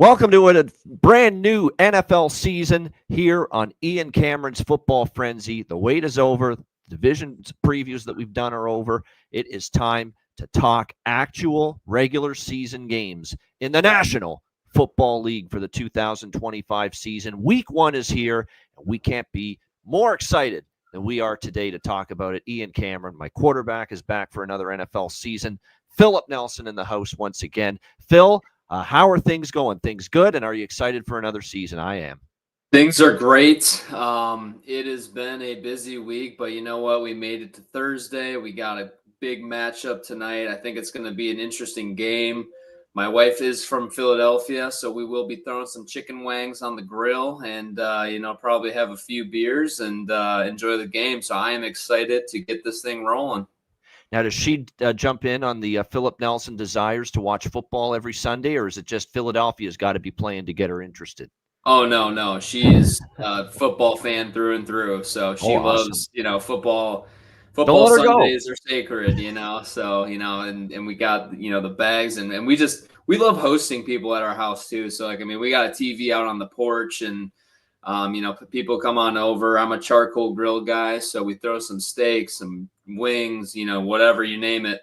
Welcome to a brand new NFL season here on Ian Cameron's Football Frenzy. The wait is over. Division previews that we've done are over. It is time to talk actual regular season games in the National Football League for the 2025 season. Week 1 is here, and we can't be more excited than we are today to talk about it. Ian Cameron, my quarterback, is back for another NFL season. Philip Nelson in the house once again. Phil, how are things going? Things good? And are you excited for another season? I am. Things are great. It has been a busy week, but you know what? We made it to Thursday. We got a big matchup tonight. I think it's going to be an interesting game. My wife is from Philadelphia, so we will be throwing some chicken wangs on the grill and, probably have a few beers and enjoy the game. So I am excited to get this thing rolling. Now, does she jump in on the Philip Nelson desires to watch football every Sunday, or is it just Philadelphia's got to be playing to get her interested? Oh, no. She's a football fan through and through. So she Awesome. loves, football. Don't Football let her go. Sundays are sacred, so, and we got, the bags and we love hosting people at our house too. So we got a TV out on the porch and, people come on over. I'm a charcoal grill guy. So we throw some steaks, some wings, whatever you name it.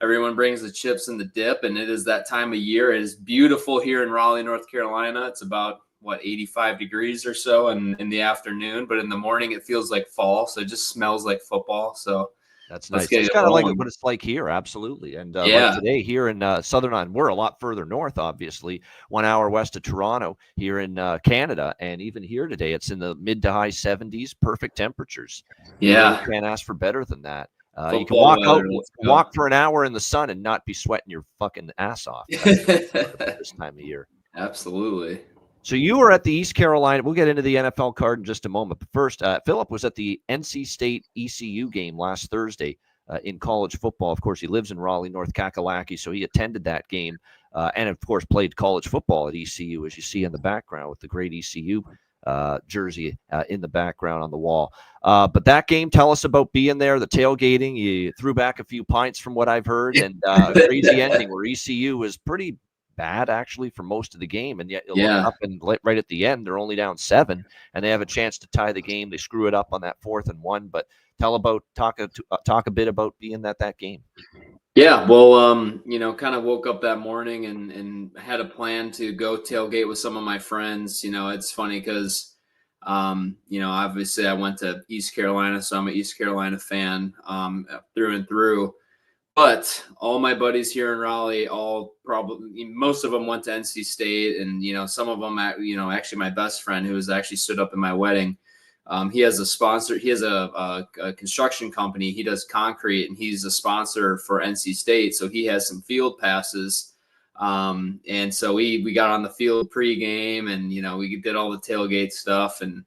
Everyone brings the chips and the dip, and it is that time of year. It is beautiful here in Raleigh, North Carolina. It's about 85 degrees or so in the afternoon, but in the morning it feels like fall. So it just smells like football. So That's let's nice. get It's it kind of like rolling. what it's like here, absolutely. And like Yeah. today here in Southern Ireland, we're a lot further north, obviously, 1 hour west of Toronto here in Canada. And even here today, it's in the mid to high 70s, perfect temperatures. You really Yeah. can't ask for better than that. You can Football walk out, weather. Let's go. walk for an hour in the sun and not be sweating your fucking ass off. That's the best part about this time of year. Absolutely. So you were at the East Carolina. We'll get into the NFL card in just a moment. But first, Philip was at the NC State ECU game last Thursday in college football. Of course, he lives in Raleigh, North Kakalaki, so he attended that game and, of course, played college football at ECU, as you see in the background with the great ECU jersey in the background on the wall. But that game, tell us about being there, the tailgating. You threw back a few pints from what I've heard, and a crazy ending where ECU was pretty bad actually for most of the game, and yet you look Yeah. up and right at the end they're only down 7 and they have a chance to tie the game. They screw it up on that 4th and 1. But talk a bit about being at that game. Yeah, well, kind of woke up that morning and had a plan to go tailgate with some of my friends. It's funny because, obviously I went to East Carolina, so I'm an East Carolina fan through and through. But all my buddies here in Raleigh, most of them went to NC State, and some of them, actually my best friend who was actually stood up in my wedding. He has a sponsor. He has a construction company. He does concrete, and he's a sponsor for NC State. So he has some field passes. And so we got on the field pregame, and we did all the tailgate stuff. And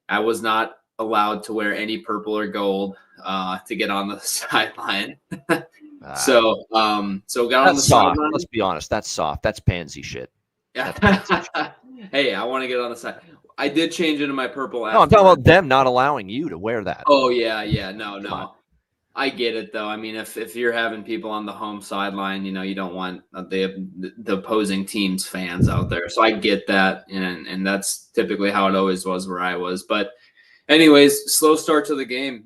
I was not allowed to wear any purple or gold to get on the sideline. So got on the That's soft. sideline. Let's be honest. That's soft. That's pansy shit. Yeah. That's pansy shit. Hey, I want to get on the side. I did change into my purple No, I'm talking afterwards. about them not allowing you to wear that. Oh yeah. No. Come on. I get it though. I mean, if you're having people on the home sideline, you don't want the opposing team's fans out there. So I get that, and that's typically how it always was where I was. But anyways, slow start to the game.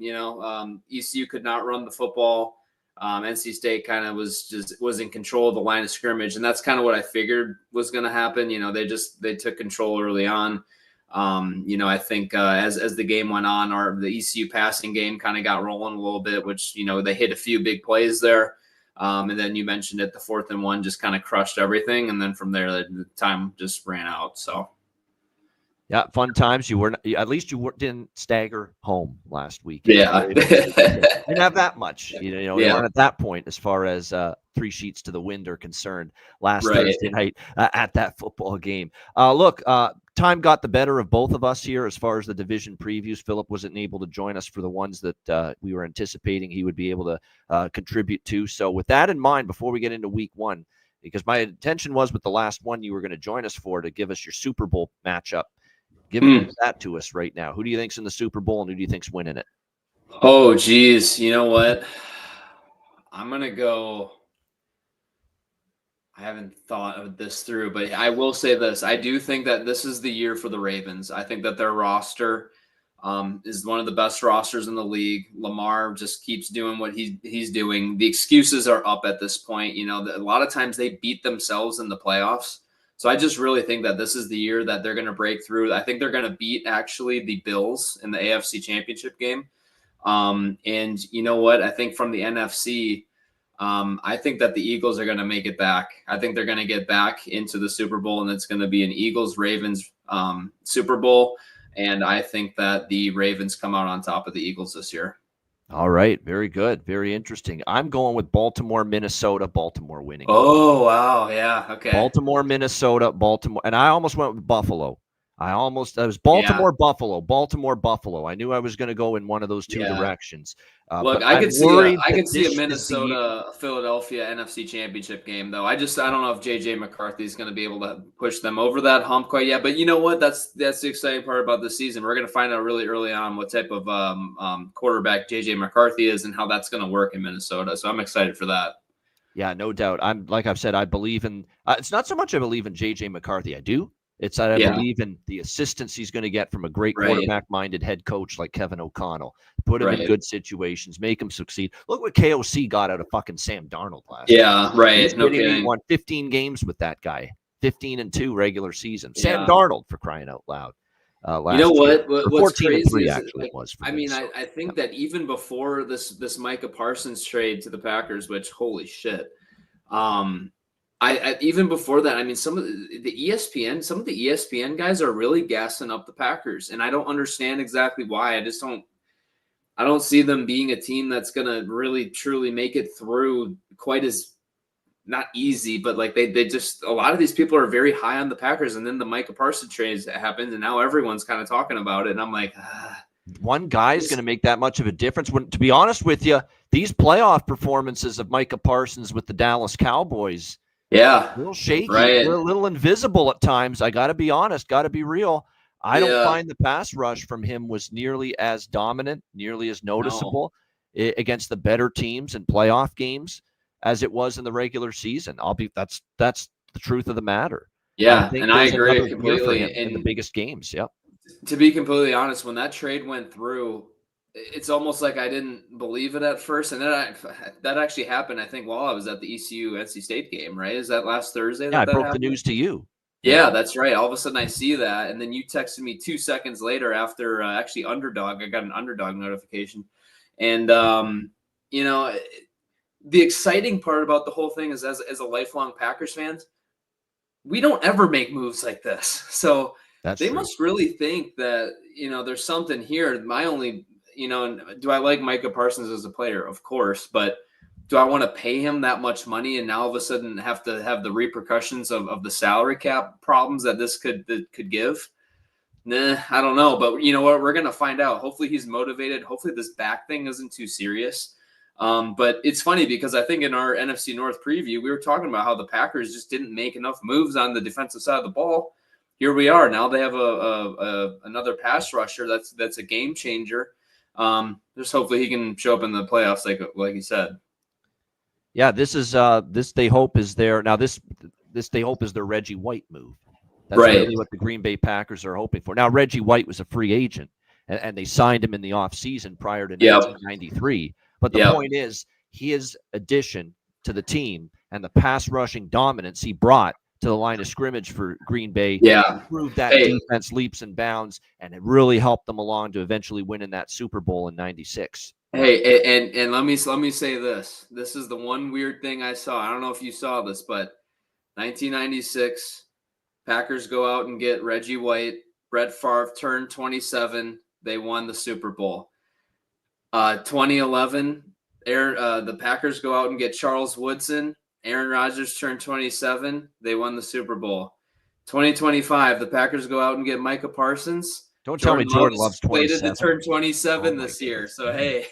ECU could not run the football. NC State kind of was in control of the line of scrimmage, and that's kind of what I figured was going to happen. They took control early on. I think as the game went on, the ECU passing game kind of got rolling a little bit, which they hit a few big plays there, and then you mentioned it, the 4th and 1 just kind of crushed everything, and then from there the time just ran out. So. Yeah, fun times. At least you didn't stagger home last week. Yeah. Didn't have that much. You weren't at that point as far as 3 sheets to the wind are concerned last Thursday night at that football game. Look, time got the better of both of us here as far as the division previews. Philip wasn't able to join us for the ones that we were anticipating he would be able to contribute to. So with that in mind, before we get into week 1, because my intention was with the last one you were going to join us for to give us your Super Bowl matchup. Give that to us right now. Who do you think's in the Super Bowl, and who do you think's winning it? Oh, geez. You know what? I'm going to go. I haven't thought of this through, but I will say this. I do think that this is the year for the Ravens. I think that their roster is one of the best rosters in the league. Lamar just keeps doing what he's doing. The excuses are up at this point. You know, a lot of times they beat themselves in the playoffs. So I just really think that this is the year that they're going to break through. I think they're going to beat actually the Bills in the AFC Championship game. And you know what? I think from the NFC, I think that the Eagles are going to make it back. I think they're going to get back into the Super Bowl, and it's going to be an Eagles-Ravens Super Bowl. And I think that the Ravens come out on top of the Eagles this year. All right. Very good. Very interesting. I'm going with Baltimore, Minnesota, Baltimore winning. Oh, wow. Yeah. Okay. Baltimore, Minnesota, Baltimore. And I almost went with Buffalo. I was Baltimore, Buffalo, Baltimore, Buffalo. I knew I was going to go in one of those two directions. Look, I could see a Minnesota Philadelphia NFC Championship game, though. I don't know if JJ McCarthy is going to be able to push them over that hump quite yet. But you know what? That's the exciting part about this season. We're going to find out really early on what type of quarterback JJ McCarthy is and how that's going to work in Minnesota. So I'm excited for that. Yeah, no doubt. Like I've said, I believe in. It's not so much I believe in JJ McCarthy. I do. It's that I believe in the assistance he's going to get from a great quarterback-minded head coach like Kevin O'Connell. Put him in good situations, make him succeed. Look what KOC got out of fucking Sam Darnold last year. Yeah, right. No kidding. He won 15 games with that guy, 15-2 regular season. Sam Darnold, for crying out loud. You know what? What's crazy actually was. I mean, I think that even before this Micah Parsons trade to the Packers, which holy shit. I even before that, I mean, some of the ESPN guys are really gassing up the Packers, and I don't understand exactly why. I don't see them being a team that's going to really truly make it through quite as not easy, but like they just, a lot of these people are very high on the Packers, and then the Micah Parsons trade happened, and now everyone's kind of talking about it, and I'm like, one guy is going to make that much of a difference. When, to be honest with you, these playoff performances of Micah Parsons with the Dallas Cowboys. Yeah. A little shaky, right. A little invisible at times. I got to be honest, got to be real. I don't find the pass rush from him was nearly as dominant, nearly as noticeable against the better teams in playoff games as it was in the regular season. That's the truth of the matter. Yeah, and I agree completely. In the biggest games, yep. To be completely honest, when that trade went through, it's almost like I didn't believe it at first, and that actually happened. I think while I was at the ECU NC State game, right? Is that last Thursday? Yeah, I broke the news to you. Yeah, that's right. All of a sudden, I see that, and then you texted me 2 seconds later after actually Underdog. I got an Underdog notification, and you know, the exciting part about the whole thing is, as a lifelong Packers fans, we don't ever make moves like this, so they must really think that there's something here. My only do I like Micah Parsons as a player? Of course, but do I want to pay him that much money and now all of a sudden have to have the repercussions of the salary cap problems that this could give? Nah, I don't know. But you know what? We're going to find out. Hopefully he's motivated. Hopefully this back thing isn't too serious. But it's funny because I think in our NFC North preview, we were talking about how the Packers just didn't make enough moves on the defensive side of the ball. Here we are. Now they have another pass rusher that's a game changer. Just hopefully he can show up in the playoffs, like you said. Yeah, this they hope is their they hope is their Reggie White move. That's really what the Green Bay Packers are hoping for. Now, Reggie White was a free agent, and they signed him in the offseason prior to 1993. But the point is, his addition to the team and the pass rushing dominance he brought to the line of scrimmage for Green Bay proved that defense leaps and bounds, and it really helped them along to eventually win in that Super Bowl in '96. Hey, and let me say this. This is the one weird thing I saw. I don't know if you saw this, but 1996, Packers go out and get Reggie White. Brett Favre turned 27. They won the Super Bowl. 2011, the Packers go out and get Charles Woodson. Aaron Rodgers turned 27. They won the Super Bowl. 2025, the Packers go out and get Micah Parsons. Don't tell me Jordan Love's 27. Slated to turn 27 this year. So, hey.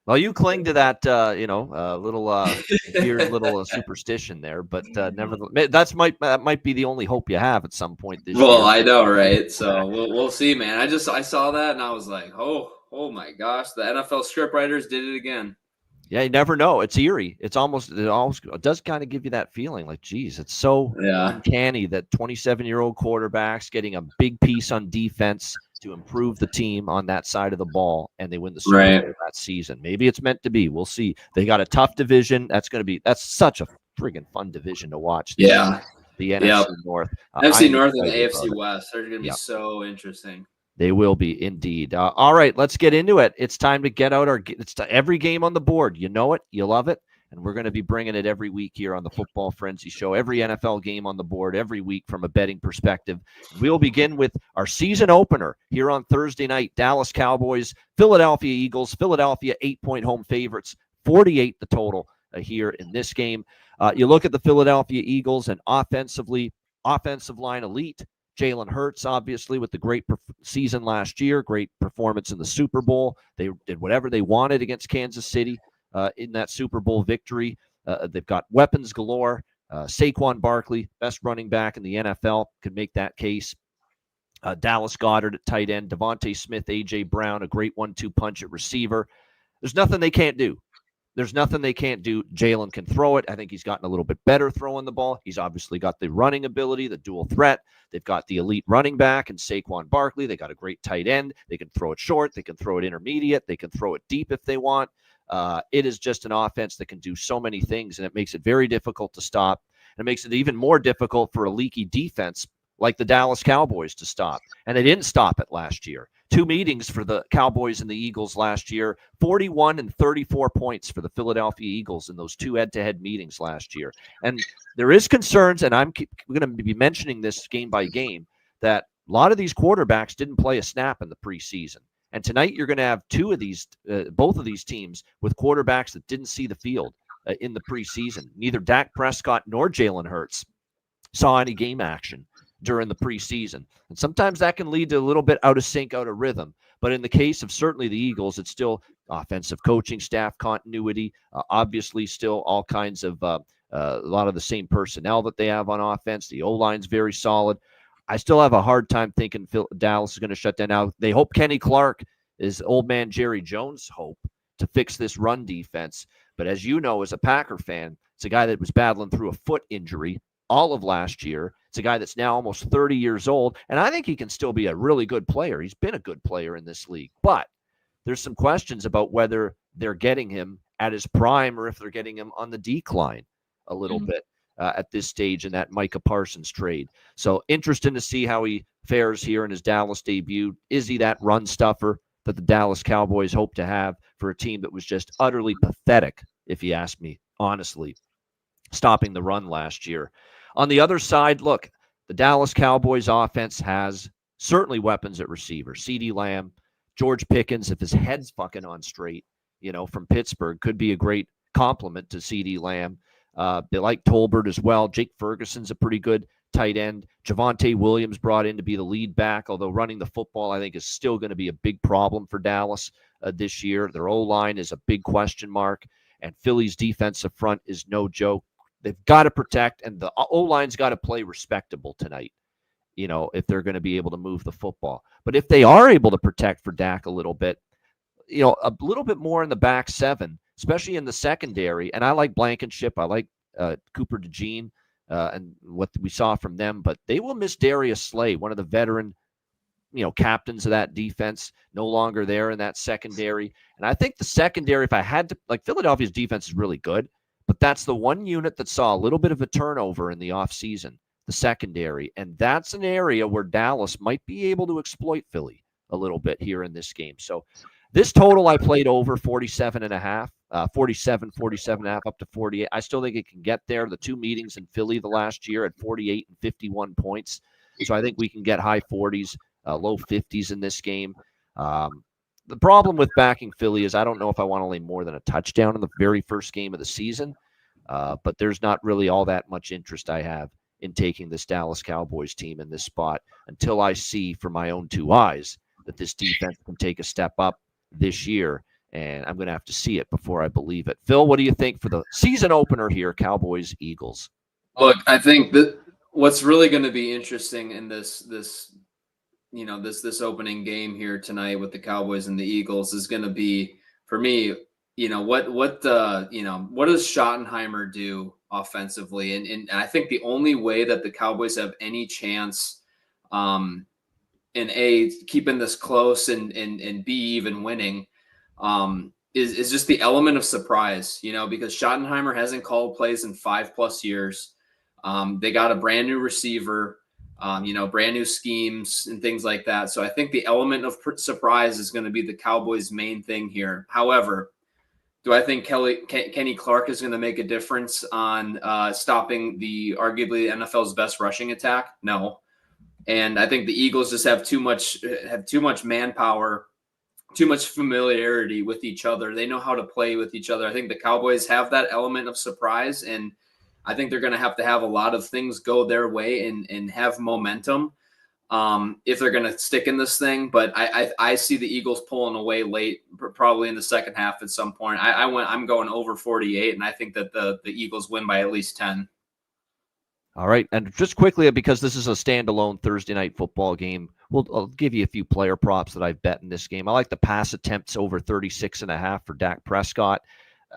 Well, you cling to that, little weird little superstition there, but nevertheless, that might be the only hope you have at some point this year. Well, I know, right? So we'll see, man. I saw that and I was like, oh my gosh, the NFL scriptwriters did it again. Yeah, you never know. It's eerie. It almost it does kind of give you that feeling like, geez, it's so Yeah. uncanny that 27-year-old quarterbacks getting a big piece on defense to improve the team on that side of the ball, and they win the Super Right. Bowl that season. Maybe it's meant to be. We'll see. They got a tough division. That's such a friggin' fun division to watch this year. Yeah. The Yeah. NFC North. I NFC am North and the excited about AFC it. West. They're going to be Yeah. so interesting. They will be indeed. All right, let's get into it. It's time to get out every game on the board. You know it, you love it, and we're going to be bringing it every week here on the Football Frenzy Show. Every NFL game on the board every week from a betting perspective. We'll begin with our season opener here on Thursday night. Dallas Cowboys, Philadelphia Eagles. Philadelphia 8-point home favorites, 48 the total here in this game. You look at the Philadelphia Eagles and offensive line elite. Jalen Hurts, obviously, with the great season last year, great performance in the Super Bowl. They did whatever they wanted against Kansas City in that Super Bowl victory. They've got weapons galore. Saquon Barkley, best running back in the NFL, could make that case. Dallas Goedert at tight end. Devontae Smith, A.J. Brown, a great 1-2 punch at receiver. There's nothing they can't do. Jalen can throw it. I think he's gotten a little bit better throwing the ball. He's obviously got the running ability, the dual threat. They've got the elite running back and Saquon Barkley. They got a great tight end. They can throw it short. They can throw it intermediate. They can throw it deep if they want. It is just an offense that can do so many things, and it makes it very difficult to stop. And it makes it even more difficult for a leaky defense like the Dallas Cowboys to stop. And they didn't stop it last year. 2 meetings for the Cowboys and the Eagles last year, 41 and 34 points for the Philadelphia Eagles in those 2 head-to-head meetings last year. And there is concerns, and I'm going to be mentioning this game by game, that a lot of these quarterbacks didn't play a snap in the preseason. And tonight you're going to have both of these teams with quarterbacks that didn't see the field in the preseason. Neither Dak Prescott nor Jalen Hurts saw any game action during the preseason. And sometimes that can lead to a little bit out of sync, out of rhythm. But in the case of certainly the Eagles, it's still offensive coaching staff continuity, obviously still all kinds of a lot of the same personnel that they have on offense. The O-line's very solid. I still have a hard time thinking Dallas is going to shut down. Now, they hope Kenny Clark is old man Jerry Jones' hope to fix this run defense. But as you know, as a Packer fan, it's a guy that was battling through a foot injury all of last year. It's a guy that's now almost 30 years old, and I think he can still be a really good player. He's been a good player in this league, but there's some questions about whether they're getting him at his prime or if they're getting him on the decline a little bit at this stage in that Micah Parsons trade. So interesting to see how he fares here in his Dallas debut. Is he that run stuffer that the Dallas Cowboys hope to have for a team that was just utterly pathetic, if you ask me, honestly, stopping the run last year? On the other side, look, the Dallas Cowboys offense has certainly weapons at receiver. CeeDee Lamb, George Pickens, if his head's fucking on straight, from Pittsburgh, could be a great compliment to CeeDee Lamb. They like Tolbert as well. Jake Ferguson's a pretty good tight end. Javonte Williams brought in to be the lead back, although running the football, I think, is still going to be a big problem for Dallas this year. Their O-line is a big question mark, and Philly's defensive front is no joke. They've got to protect, and the O-line's got to play respectable tonight, if they're going to be able to move the football. But if they are able to protect for Dak a little bit, a little bit more in the back seven, especially in the secondary, and I like Blankenship, I like Cooper DeJean and what we saw from them, but they will miss Darius Slay, one of the veteran captains of that defense, no longer there in that secondary. And I think the secondary, if I had to, Philadelphia's defense is really good, but that's the one unit that saw a little bit of a turnover in the offseason, the secondary. And that's an area where Dallas might be able to exploit Philly a little bit here in this game. So this total I played over 47.5, 47.5 up to 48. I still think it can get there. The 2 meetings in Philly the last year at 48 and 51 points. So I think we can get high 40s, low 50s in this game. The problem with backing Philly is I don't know if I want to lay more than a touchdown in the very first game of the season, but there's not really all that much interest I have in taking this Dallas Cowboys team in this spot until I see for my own 2 eyes that this defense can take a step up this year, and I'm going to have to see it before I believe it. Phil, what do you think for the season opener here, Cowboys-Eagles? Look, I think that what's really going to be interesting in this opening game here tonight with the Cowboys and the Eagles is going to be, for me, what does Schottenheimer do offensively? And I think the only way that the Cowboys have any chance, in keeping this close and B, even winning, is just the element of surprise, because Schottenheimer hasn't called plays in 5+ years. They got a brand new receiver, brand new schemes and things like that. So I think the element of surprise is going to be the Cowboys' main thing here. However, do I think Kenny Clark is going to make a difference on stopping the arguably NFL's best rushing attack? No. And I think the Eagles just have too much manpower, too much familiarity with each other. They know how to play with each other. I think the Cowboys have that element of surprise, and I think they're going to have a lot of things go their way and have momentum if they're going to stick in this thing. But I see the Eagles pulling away late, probably in the second half at some point. I'm going over 48, and I think that the Eagles win by at least 10. All right, and just quickly, because this is a standalone Thursday night football game, I'll give you a few player props that I've bet in this game. I like the pass attempts over 36.5 for Dak Prescott.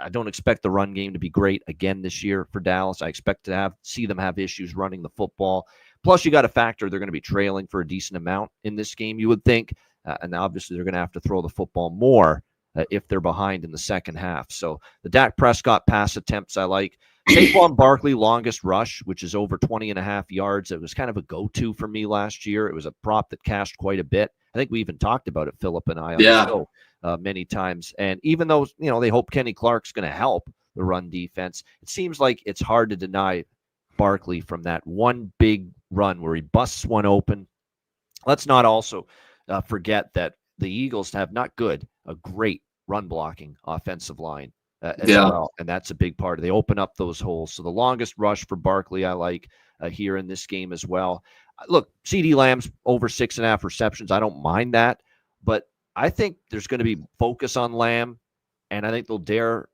I don't expect the run game to be great again this year for Dallas. I expect to see them have issues running the football. Plus, you got to factor they're going to be trailing for a decent amount in this game, you would think, and obviously they're going to have to throw the football more if they're behind in the second half. So the Dak Prescott pass attempts I like. Saquon Barkley longest rush, which is over 20.5 yards. It was kind of a go-to for me last year. It was a prop that cashed quite a bit. I think we even talked about it, Philip and I, on the show many times. And even though they hope Kenny Clark's going to help the run defense, it seems like it's hard to deny Barkley from that one big run where he busts one open. Let's not also forget that the Eagles have a great run blocking offensive line as well, and that's a big part. They open up those holes. So the longest rush for Barkley I like here in this game as well. Look, CeeDee Lamb's over 6.5 receptions. I don't mind that, but I think there's going to be focus on Lamb, and I think they'll dare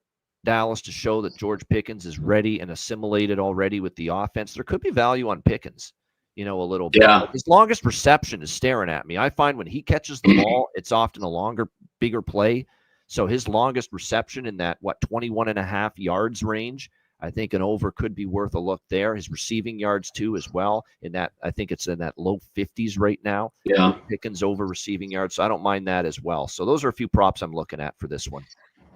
Dallas to show that George Pickens is ready and assimilated already with the offense. There could be value on Pickens, a little bit. Yeah. His longest reception is staring at me. I find when he catches the ball, it's often a longer, bigger play. So his longest reception in that, 21.5 yards range, I think an over could be worth a look there. His receiving yards, too, as well, I think it's in that low 50s right now. Yeah. Pickens over receiving yards, so I don't mind that as well. So those are a few props I'm looking at for this one.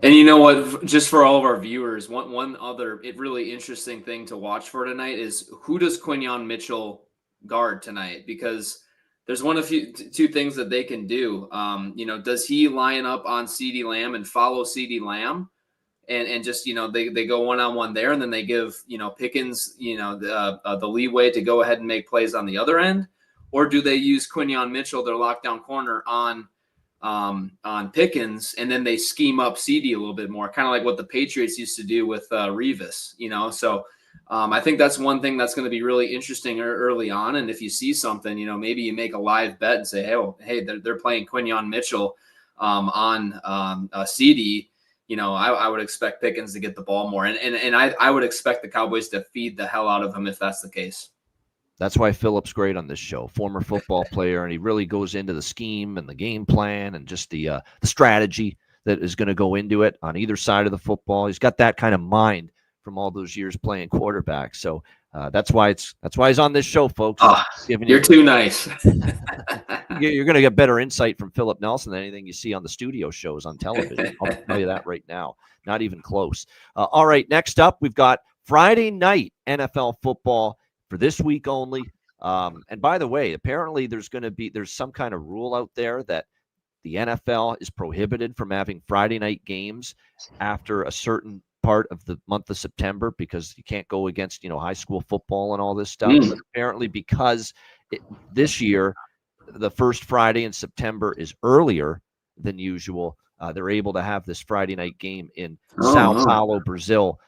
And you know what? Just for all of our viewers, one other really interesting thing to watch for tonight is who does Quinyon Mitchell guard tonight? Because there's two things that they can do. Does he line up on CeeDee Lamb and follow CeeDee Lamb, and just they go one-on-one there, and then they give Pickens the leeway to go ahead and make plays on the other end, or do they use Quinyon Mitchell, their lockdown corner, on Pickens, and then they scheme up CeeDee a little bit more, kind of like what the Patriots used to do with Revis, So I think that's one thing that's going to be really interesting early on. And if you see something, maybe you make a live bet and say, hey, they're playing Quinyon Mitchell on CeeDee. I would expect Pickens to get the ball more, and I would expect the Cowboys to feed the hell out of him if that's the case. That's why Philip's great on this show. Former football player, and he really goes into the scheme and the game plan and just the strategy that is going to go into it on either side of the football. He's got that kind of mind from all those years playing quarterback. So that's why he's on this show, folks. Oh, you're too nice. You're going to get better insight from Philip Nelson than anything you see on the studio shows on television. I'll tell you that right now. Not even close. All right, next up, we've got Friday night NFL football for this week only. And by the way, apparently there's some kind of rule out there that the NFL is prohibited from having Friday night games after a certain part of the month of September because you can't go against, high school football and all this stuff. But apparently because this year, the first Friday in September is earlier than usual, they're able to have this Friday night game in Sao Paulo, Brazil.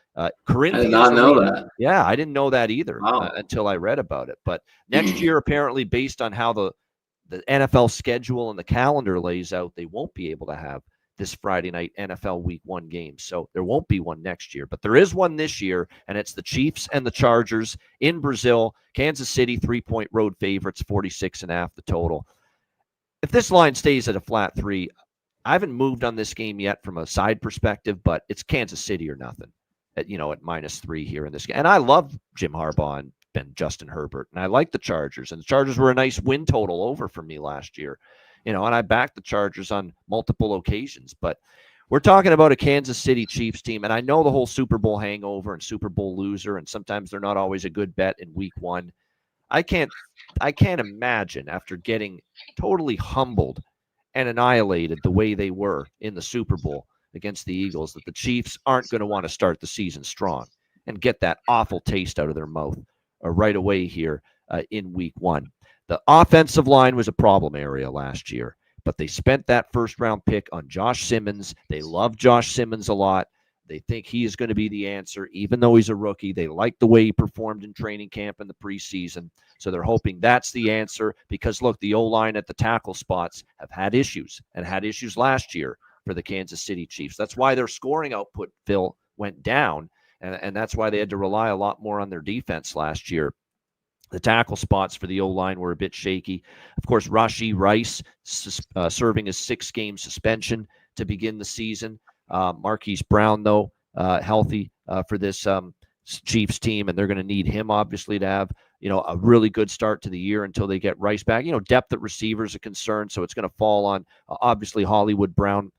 Corinthians, I did not know that. Yeah, I didn't know that either until I read about it. But next year, apparently, based on how the NFL schedule and the calendar lays out, they won't be able to have this Friday night NFL Week 1 game. So there won't be one next year. But there is one this year, and it's the Chiefs and the Chargers in Brazil. Kansas City, 3-point road favorites, 46.5 the total. If this line stays at a flat 3, I haven't moved on this game yet from a side perspective, but it's Kansas City or nothing at -3 here in this game. And I love Jim Harbaugh and Justin Herbert, and I like the Chargers. And the Chargers were a nice win total over for me last year, and I backed the Chargers on multiple occasions. But we're talking about a Kansas City Chiefs team, and I know the whole Super Bowl hangover and Super Bowl loser, and sometimes they're not always a good bet in week one. I can't imagine, after getting totally humbled and annihilated the way they were in the Super Bowl against the Eagles, that the Chiefs aren't going to want to start the season strong and get that awful taste out of their mouth right away here in week one. The offensive line was a problem area last year, but they spent that first-round pick on Josh Simmons. They love Josh Simmons a lot. They think he is going to be the answer, even though he's a rookie. They like the way he performed in training camp in the preseason. So they're hoping that's the answer because, look, the O-line at the tackle spots have had issues and had issues last year for the Kansas City Chiefs. That's why their scoring output, Phil, went down, and that's why they had to rely a lot more on their defense last year. The tackle spots for the O-line were a bit shaky. Of course, Rashee Rice serving a 6-game suspension to begin the season. Marquise Brown, though, healthy for this Chiefs team, and they're going to need him, obviously, to have a really good start to the year until they get Rice back. Depth at receiver is a concern, so it's going to fall on, obviously, Hollywood Brown,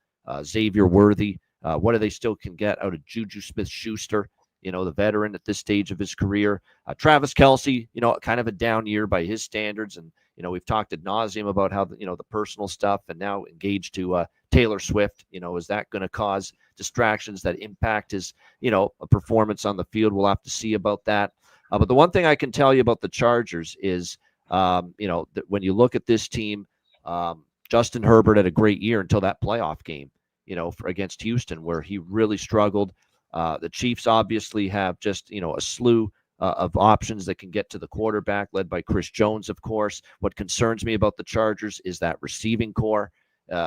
Xavier Worthy. What do they still can get out of Juju Smith-Schuster, the veteran at this stage of his career. Travis Kelce, kind of a down year by his standards, and we've talked ad nauseum about how the personal stuff, and now engaged to Taylor Swift. Is that going to cause distractions that impact his a performance on the field? We'll have to see about that. But the one thing I can tell you about the Chargers is that when you look at this team, Justin Herbert had a great year until that playoff game against Houston, where he really struggled. The Chiefs obviously have just a slew of options that can get to the quarterback, led by Chris Jones, of course. What concerns me about the Chargers is that receiving core,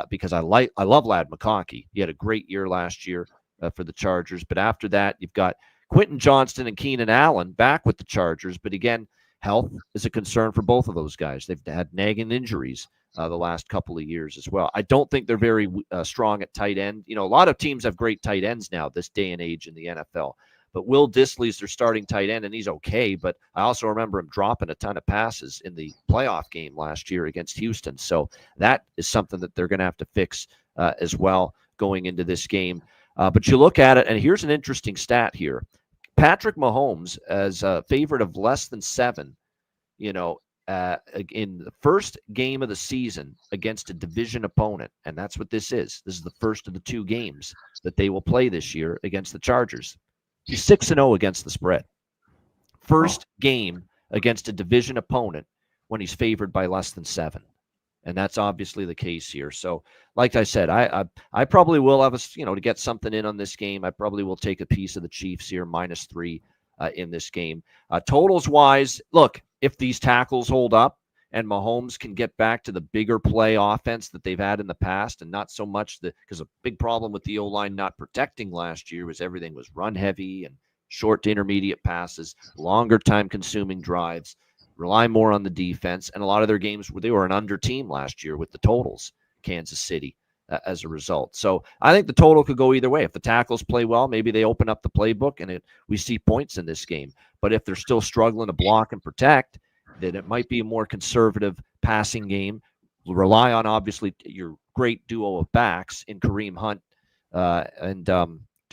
because I love Ladd McConkey. He had a great year last year for the Chargers, but after that, you've got Quentin Johnston and Keenan Allen back with the Chargers. But again, health is a concern for both of those guys. They've had nagging injuries the last couple of years as well. I don't think they're very strong at tight end. A lot of teams have great tight ends now this day and age in the NFL. But Will Dissly's their starting tight end, and he's okay. But I also remember him dropping a ton of passes in the playoff game last year against Houston. So that is something that they're going to have to fix as well going into this game. But you look at it, and here's an interesting stat here. Patrick Mahomes, as a favorite of less than 7, in the first game of the season against a division opponent, and that's what this is. This is the first of the 2 games that they will play this year against the Chargers. He's 6-0 against the spread. First game against a division opponent when he's favored by less than 7. And that's obviously the case here. So, like I said, I probably will have to get something in on this game. I probably will take a piece of the Chiefs here, -3 in this game. Totals wise, look, if these tackles hold up and Mahomes can get back to the bigger play offense that they've had in the past, and not so much because a big problem with the O-line not protecting last year was everything was run heavy and short to intermediate passes, longer time consuming drives, rely more on the defense, and a lot of their games where they were an under team last year with the totals, Kansas City, as a result. So I think the total could go either way. If the tackles play well, maybe they open up the playbook and we see points in this game. But if they're still struggling to block and protect, then it might be a more conservative passing game. Rely on, obviously, your great duo of backs in Kareem Hunt and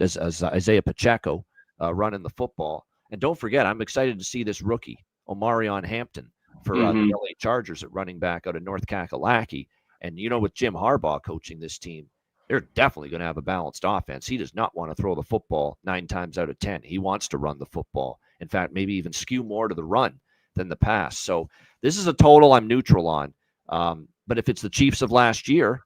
as Isaiah Pacheco running the football. And don't forget, I'm excited to see this rookie, Omarion Hampton, for the LA Chargers at running back out of North Kakalaki. And with Jim Harbaugh coaching this team, they're definitely going to have a balanced offense. He does not want to throw the football 9 times out of 10. He wants to run the football. In fact, maybe even skew more to the run than the pass. So this is a total I'm neutral on. But if it's the Chiefs of last year,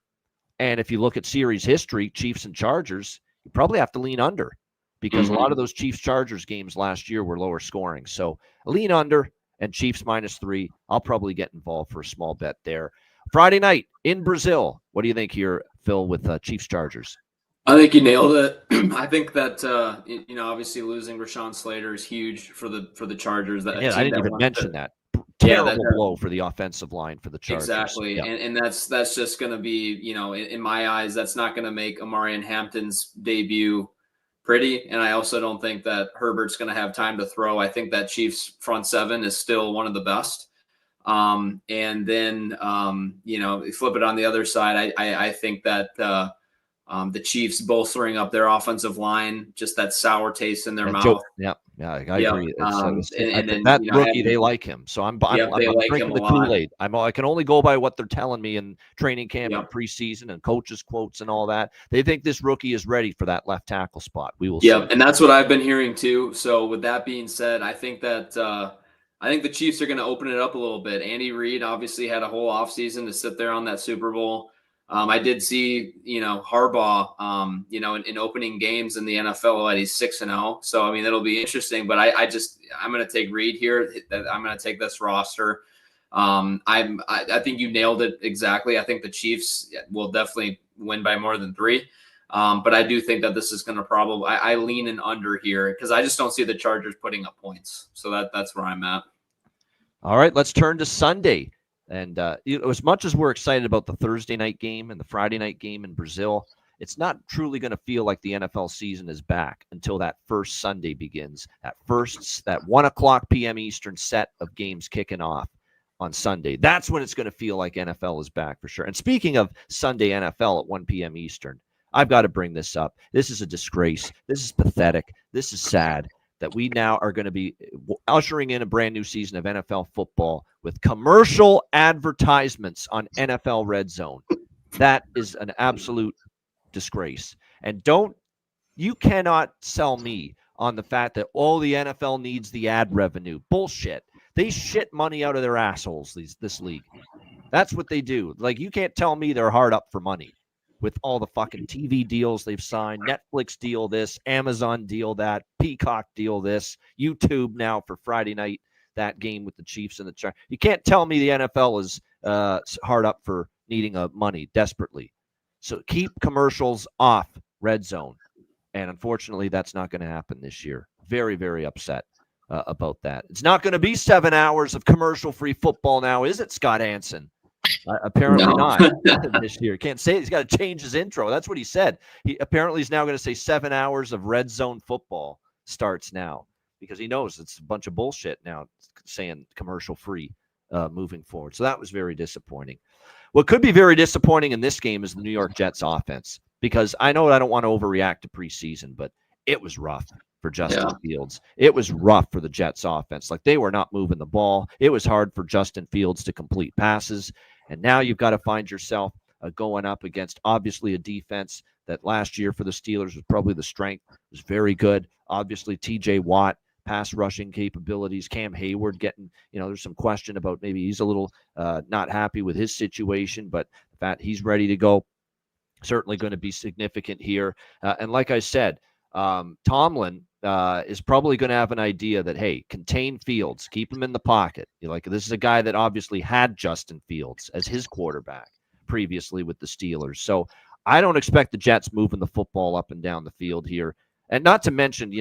and if you look at series history, Chiefs and Chargers, you probably have to lean under, because a lot of those Chiefs-Chargers games last year were lower scoring. So lean under and Chiefs -3. I'll probably get involved for a small bet there. Friday night in Brazil. What do you think here, Phil, with Chiefs-Chargers? I think you nailed it. I think that obviously losing Rashawn Slater is huge for the Chargers. I didn't even mention that. terrible blow for the offensive line for the Chargers. Exactly. Yep. And that's just going to be, in my eyes, that's not going to make Omarion Hampton's debut pretty. And I also don't think that Herbert's going to have time to throw. I think that Chiefs front seven is still one of the best. And then, flip it on the other side. I think that the Chiefs bolstering up their offensive line, just that sour taste in their mouth. Yeah, I agree. Then that rookie, they like him. So I'm like drinking the Kool-Aid. I can only go by what they're telling me in training camp and preseason and coaches' quotes and all that. They think this rookie is ready for that left tackle spot. We will see. Yeah, and that's what I've been hearing too. So with that being said, I think that I think the Chiefs are going to open it up a little bit. Andy Reid obviously had a whole offseason to sit there on that Super Bowl. I did see, Harbaugh, in opening games in the NFL, he's 6-0. So, I mean, it'll be interesting, but I'm going to take Reid here. I'm going to take this roster. I think you nailed it exactly. I think the Chiefs will definitely win by more than 3. But I do think that this is going to I lean in under here because I just don't see the Chargers putting up points. So that's where I'm at. All right, let's turn to Sunday. And as much as we're excited about the Thursday night game and the Friday night game in Brazil, it's not truly going to feel like the NFL season is back until that first Sunday begins. That 1:00 p.m. Eastern set of games kicking off on Sunday. That's when it's going to feel like NFL is back for sure. And speaking of Sunday NFL at 1 p.m. Eastern, I've got to bring this up. This is a disgrace. This is pathetic. This is sad that we now are going to be ushering in a brand new season of NFL football with commercial advertisements on NFL Red Zone. That is an absolute disgrace. And you cannot sell me on the fact that the NFL needs the ad revenue. Bullshit. They shit money out of their assholes, this league. That's what they do. Like, you can't tell me they're hard up for money with all the fucking TV deals they've signed, Netflix deal this, Amazon deal that, Peacock deal this, YouTube now for Friday night, that game with the Chiefs and the Chargers. You can't tell me the NFL is hard up for needing money desperately. So keep commercials off Red Zone. And unfortunately, that's not going to happen this year. Very, very upset about that. It's not going to be 7 hours of commercial-free football now, is it, Scott Hansen? Apparently not this year. Can't say it. He's got to change his intro. That's what he said. He's now going to say 7 hours of Red Zone football starts now because he knows it's a bunch of bullshit now saying commercial-free moving forward. So that was very disappointing. What could be very disappointing in this game is the New York Jets offense, because I know I don't want to overreact to preseason, but it was rough for Justin Fields. It was rough for the Jets offense. Like, they were not moving the ball. It was hard for Justin Fields to complete passes. And now you've got to find yourself going up against, obviously, a defense that last year for the Steelers was probably the strength. It was very good. Obviously, TJ Watt, pass rushing capabilities. Cam Hayward getting, there's some question about maybe he's a little not happy with his situation, but the fact he's ready to go, certainly going to be significant here. And like I said, Tomlin is probably going to have an idea that, hey, contain Fields, keep him in the pocket. This is a guy that obviously had Justin Fields as his quarterback previously with the Steelers. So I don't expect the Jets moving the football up and down the field here. And not to mention,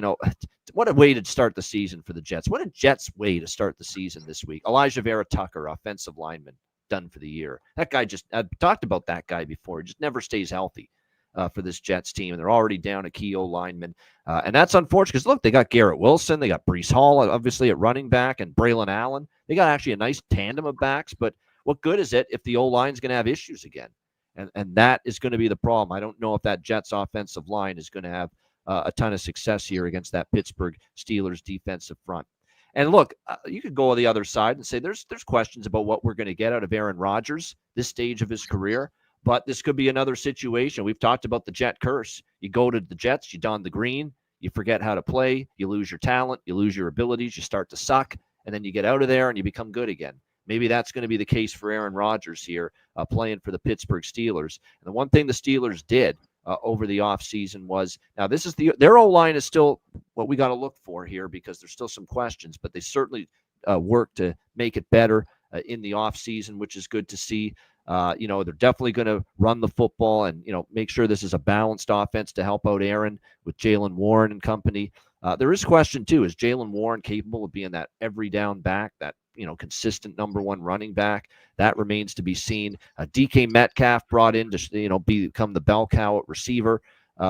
what a way to start the season for the Jets. What a Jets way to start the season this week. Elijah Vera Tucker, offensive lineman, done for the year. That guy I've talked about that guy before. He just never stays healthy for this Jets team. And they're already down a key lineman. And that's unfortunate because, look, they got Garrett Wilson. They got Breece Hall, obviously, at running back, and Braylon Allen. They got actually a nice tandem of backs. But what good is it if the O-line's going to have issues again? And that is going to be the problem. I don't know if that Jets offensive line is going to have a ton of success here against that Pittsburgh Steelers defensive front. And look, you could go on the other side and say there's questions about what we're going to get out of Aaron Rodgers this stage of his career, but this could be another situation. We've talked about the Jet curse. You go to the Jets, you don the green, you forget how to play, you lose your talent, you lose your abilities, you start to suck, and then you get out of there and you become good again. Maybe that's going to be the case for Aaron Rodgers here, playing for the Pittsburgh Steelers. And the one thing the Steelers did over the offseason was, now this is their O-line is still what we got to look for here because there's still some questions, but they certainly work to make it better in the offseason, which is good to see. They're definitely going to run the football and, make sure this is a balanced offense to help out Aaron with Jaylen Warren and company. There is question too, is Jaylen Warren capable of being that every down back, that, consistent number one running back. That remains to be seen. DK Metcalf brought in to become the bell cow at receiver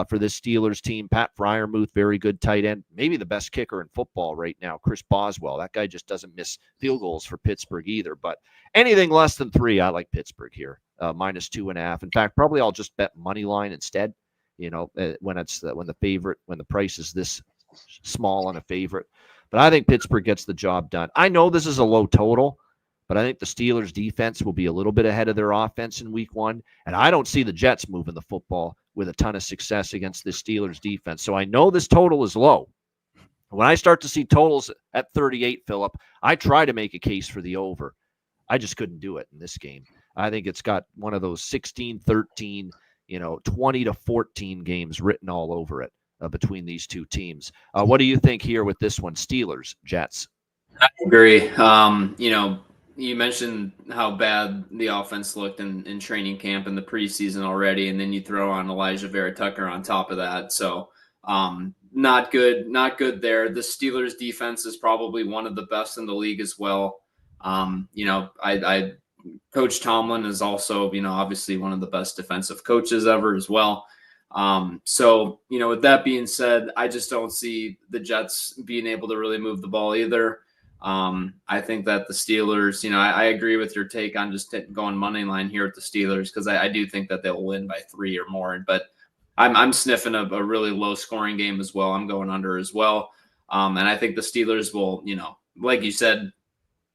for this Steelers team. Pat Freiermuth, very good tight end, maybe the best kicker in football right now. Chris Boswell, that guy just doesn't miss field goals for Pittsburgh either. But anything less than 3, I like Pittsburgh here, minus 2.5. In fact, probably I'll just bet money line instead. When the price is this small on a favorite. But I think Pittsburgh gets the job done. I know this is a low total, but I think the Steelers' defense will be a little bit ahead of their offense in week 1. And I don't see the Jets moving the football with a ton of success against this Steelers defense. So I know this total is low. When I start to see totals at 38, Philip, I try to make a case for the over. I just couldn't do it in this game. I think it's got one of those 16-13, 20-14 games written all over it between these two teams. What do you think here with this one, Steelers, Jets? I agree. You mentioned how bad the offense looked in training camp in the preseason already, and then you throw on Elijah Vera Tucker on top of that. So not good there. The Steelers defense is probably one of the best in the league as well. Coach Tomlin is also, obviously one of the best defensive coaches ever as well. With that being said, I just don't see the Jets being able to really move the ball either. I think that the Steelers, I agree with your take on just going money line here at the Steelers, because I do think that they'll win by 3 or more. But I'm sniffing a really low scoring game as well. I'm going under as well. And I think the Steelers will, like you said,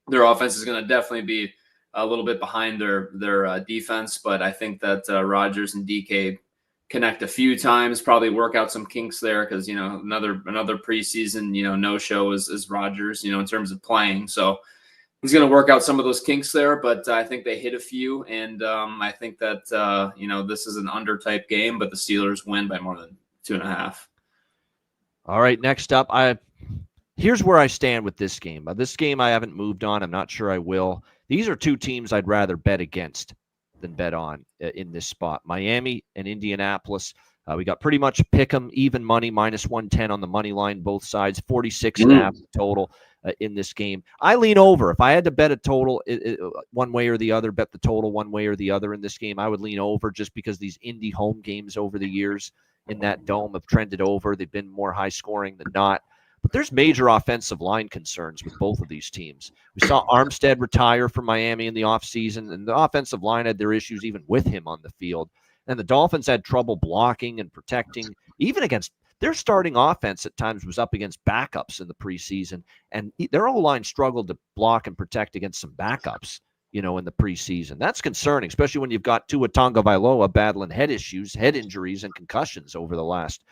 their offense is going to definitely be a little bit behind their defense. But I think that Rodgers and DK connect a few times, probably work out some kinks there, because another preseason no show is Rodgers in terms of playing, so he's going to work out some of those kinks there. But I think they hit a few, and I think that this is an under type game, but the Steelers win by more than 2.5. All right, next up, here's where I stand with this game. This game I haven't moved on. I'm not sure I will. These are two teams I'd rather bet against than bet on in this spot. Miami and Indianapolis. We got pretty much pick 'em, even money, minus 110 on the money line, both sides, 46.5 total in this game. I lean over. If I had to bet a total one way or the other, bet the total one way or the other in this game, I would lean over, just because these Indy home games over the years in that dome have trended over. They've been more high scoring than not. But there's major offensive line concerns with both of these teams. We saw Armstead retire from Miami in the offseason, and the offensive line had their issues even with him on the field. And the Dolphins had trouble blocking and protecting, even against their starting offense at times was up against backups in the preseason. And their O-line struggled to block and protect against some backups, in the preseason. That's concerning, especially when you've got Tua Tagovailoa battling head issues, head injuries, and concussions over the last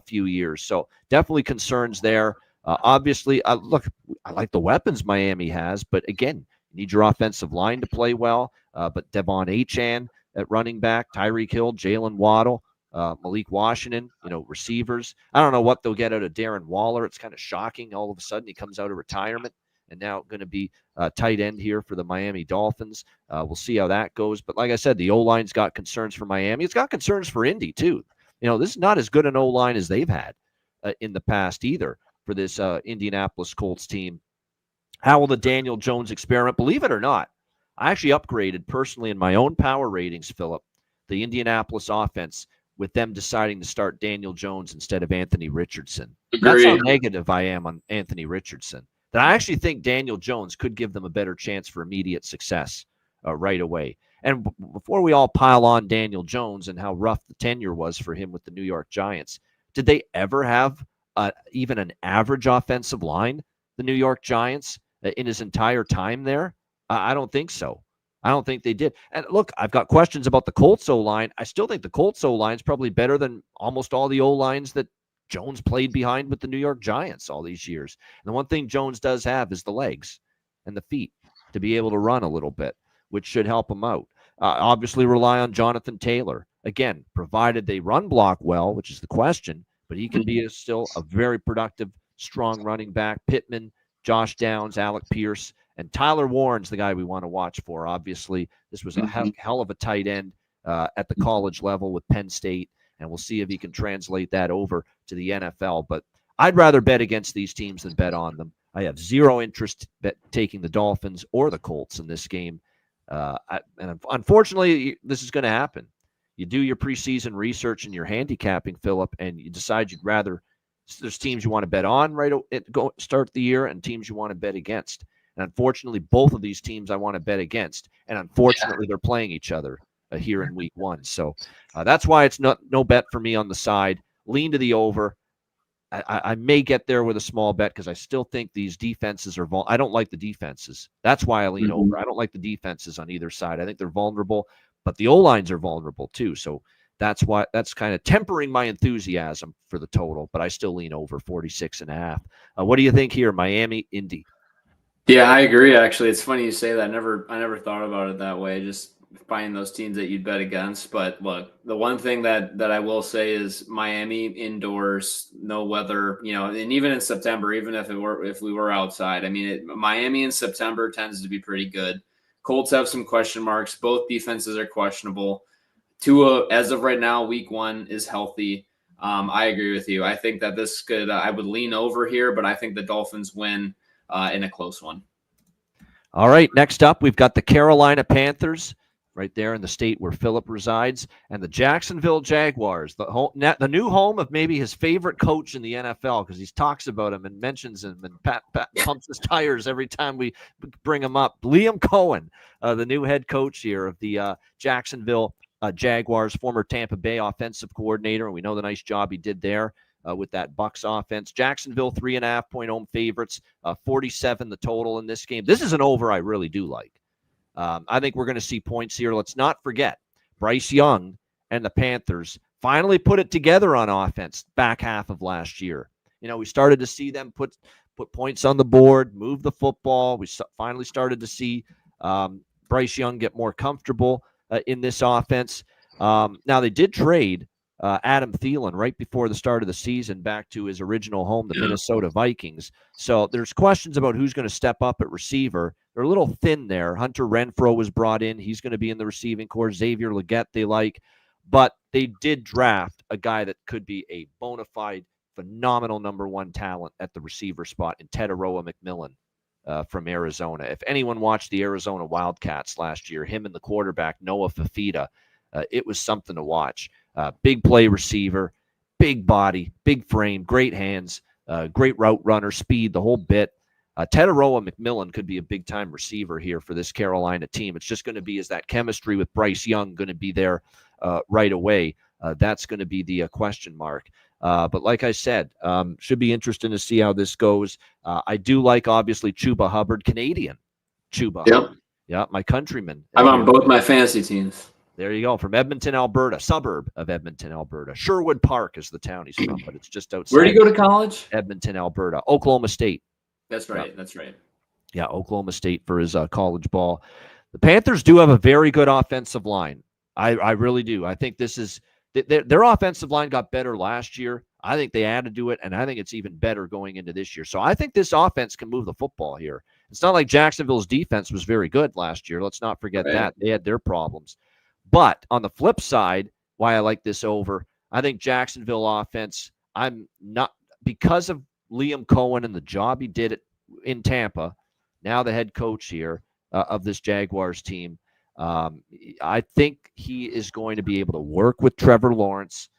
few years. So definitely concerns there. Obviously, look, I like the weapons Miami has, but again, you need your offensive line to play well. But Devon Achane at running back, Tyreek Hill, Jalen Waddle, Malik Washington, receivers. I don't know what they'll get out of Darren Waller. It's kind of shocking. All of a sudden, he comes out of retirement and now going to be tight end here for the Miami Dolphins. We'll see how that goes. But like I said, the O-line's got concerns for Miami. It's got concerns for Indy, too. This is not as good an O-line as they've had in the past either for this Indianapolis Colts team. How will the Daniel Jones experiment? Believe it or not, I actually upgraded personally in my own power ratings, Philip, the Indianapolis offense with them deciding to start Daniel Jones instead of Anthony Richardson. That's how negative I am on Anthony Richardson. That I actually think Daniel Jones could give them a better chance for immediate success right away. And before we all pile on Daniel Jones and how rough the tenure was for him with the New York Giants, did they ever have even an average offensive line, the New York Giants, in his entire time there? I don't think so. I don't think they did. And look, I've got questions about the Colts O-line. I still think the Colts O-line is probably better than almost all the O-lines that Jones played behind with the New York Giants all these years. And the one thing Jones does have is the legs and the feet to be able to run a little bit, which should help him out. Obviously rely on Jonathan Taylor. Again, provided they run block well, which is the question, but he can be still a very productive, strong running back. Pittman, Josh Downs, Alec Pierce, and Tyler Warren's the guy we want to watch for. Obviously, this was a hell of a tight end at the college level with Penn State, and we'll see if he can translate that over to the NFL. But I'd rather bet against these teams than bet on them. I have zero interest taking the Dolphins or the Colts in this game. And unfortunately, this is going to happen. You do your preseason research and your handicapping, Philip, and you decide you'd rather. There's teams you want to bet on start the year, and teams you want to bet against. And unfortunately, both of these teams I want to bet against. And unfortunately, they're playing each other here in week 1. So that's why it's no bet for me on the side. Lean to the over. I may get there with a small bet because I still think these defenses are I don't like the defenses. That's why I lean over. I don't like the defenses on either side. I think they're vulnerable, but the O-lines are vulnerable too. So that's kind of tempering my enthusiasm for the total, but I still lean over 46.5. What do you think here, Miami, Indy? Yeah, I agree. Actually, it's funny you say that. I never thought about it that way. Just finding those teams that you'd bet against. But look, the one thing that I will say is Miami indoors, no weather, and even in September, even if we were outside, I mean, Miami in September tends to be pretty good. Colts have some question marks. Both defenses are questionable. Tua, as of right now, week 1 is healthy. I agree with you. I think that this could, I would lean over here, but I think the Dolphins win in a close one. All right, next up, we've got the Carolina Panthers right there in the state where Philip resides, and the Jacksonville Jaguars, the new home of maybe his favorite coach in the NFL, because he talks about him and mentions him and pat pumps his tires every time we bring him up. Liam Cohen, the new head coach here of the Jacksonville Jaguars, former Tampa Bay offensive coordinator, and we know the nice job he did there with that Bucs offense. Jacksonville 3.5-point home favorites, 47 the total in this game. This is an over I really do like. I think we're going to see points here. Let's not forget Bryce Young and the Panthers finally put it together on offense back half of last year. We started to see them put points on the board, move the football. We finally started to see Bryce Young get more comfortable in this offense. Now, they did trade Adam Thielen right before the start of the season back to his original home, the Minnesota Vikings. So there's questions about who's going to step up at receiver. They're a little thin there. Hunter Renfrow was brought in. He's going to be in the receiving corps. Xavier Legette they like. But they did draft a guy that could be a bona fide, phenomenal number 1 talent at the receiver spot in Teteroa McMillan from Arizona. If anyone watched the Arizona Wildcats last year, him and the quarterback, Noah Fafita, it was something to watch. Big play receiver, big body, big frame, great hands, great route runner, speed, the whole bit. Teteroa McMillan could be a big-time receiver here for this Carolina team. It's just going to be, is that chemistry with Bryce Young going to be there right away? That's going to be the question mark. But like I said, should be interesting to see how this goes. I do like, obviously, Chuba Hubbard, Canadian Chuba Hubbard. Yeah, my countryman. I'm on both my fantasy teams. There you go. From Edmonton, Alberta, suburb of Edmonton, Alberta. Sherwood Park is the town he's from, but it's just outside. Where did you go to college? Edmonton, Alberta. Oklahoma State. That's right. That's right. Yeah, Oklahoma State for his college ball. The Panthers do have a very good offensive line. I really do. I think this is their offensive line got better last year. I think they added to it, and I think it's even better going into this year. So I think this offense can move the football here. It's not like Jacksonville's defense was very good last year. Let's not forget that. They had their problems. But on the flip side, why I like this over, I think Jacksonville offense, I'm not, because of Liam Cohen and the job he did in Tampa, now the head coach here of this Jaguars team, I think he is going to be able to work with Trevor Lawrence,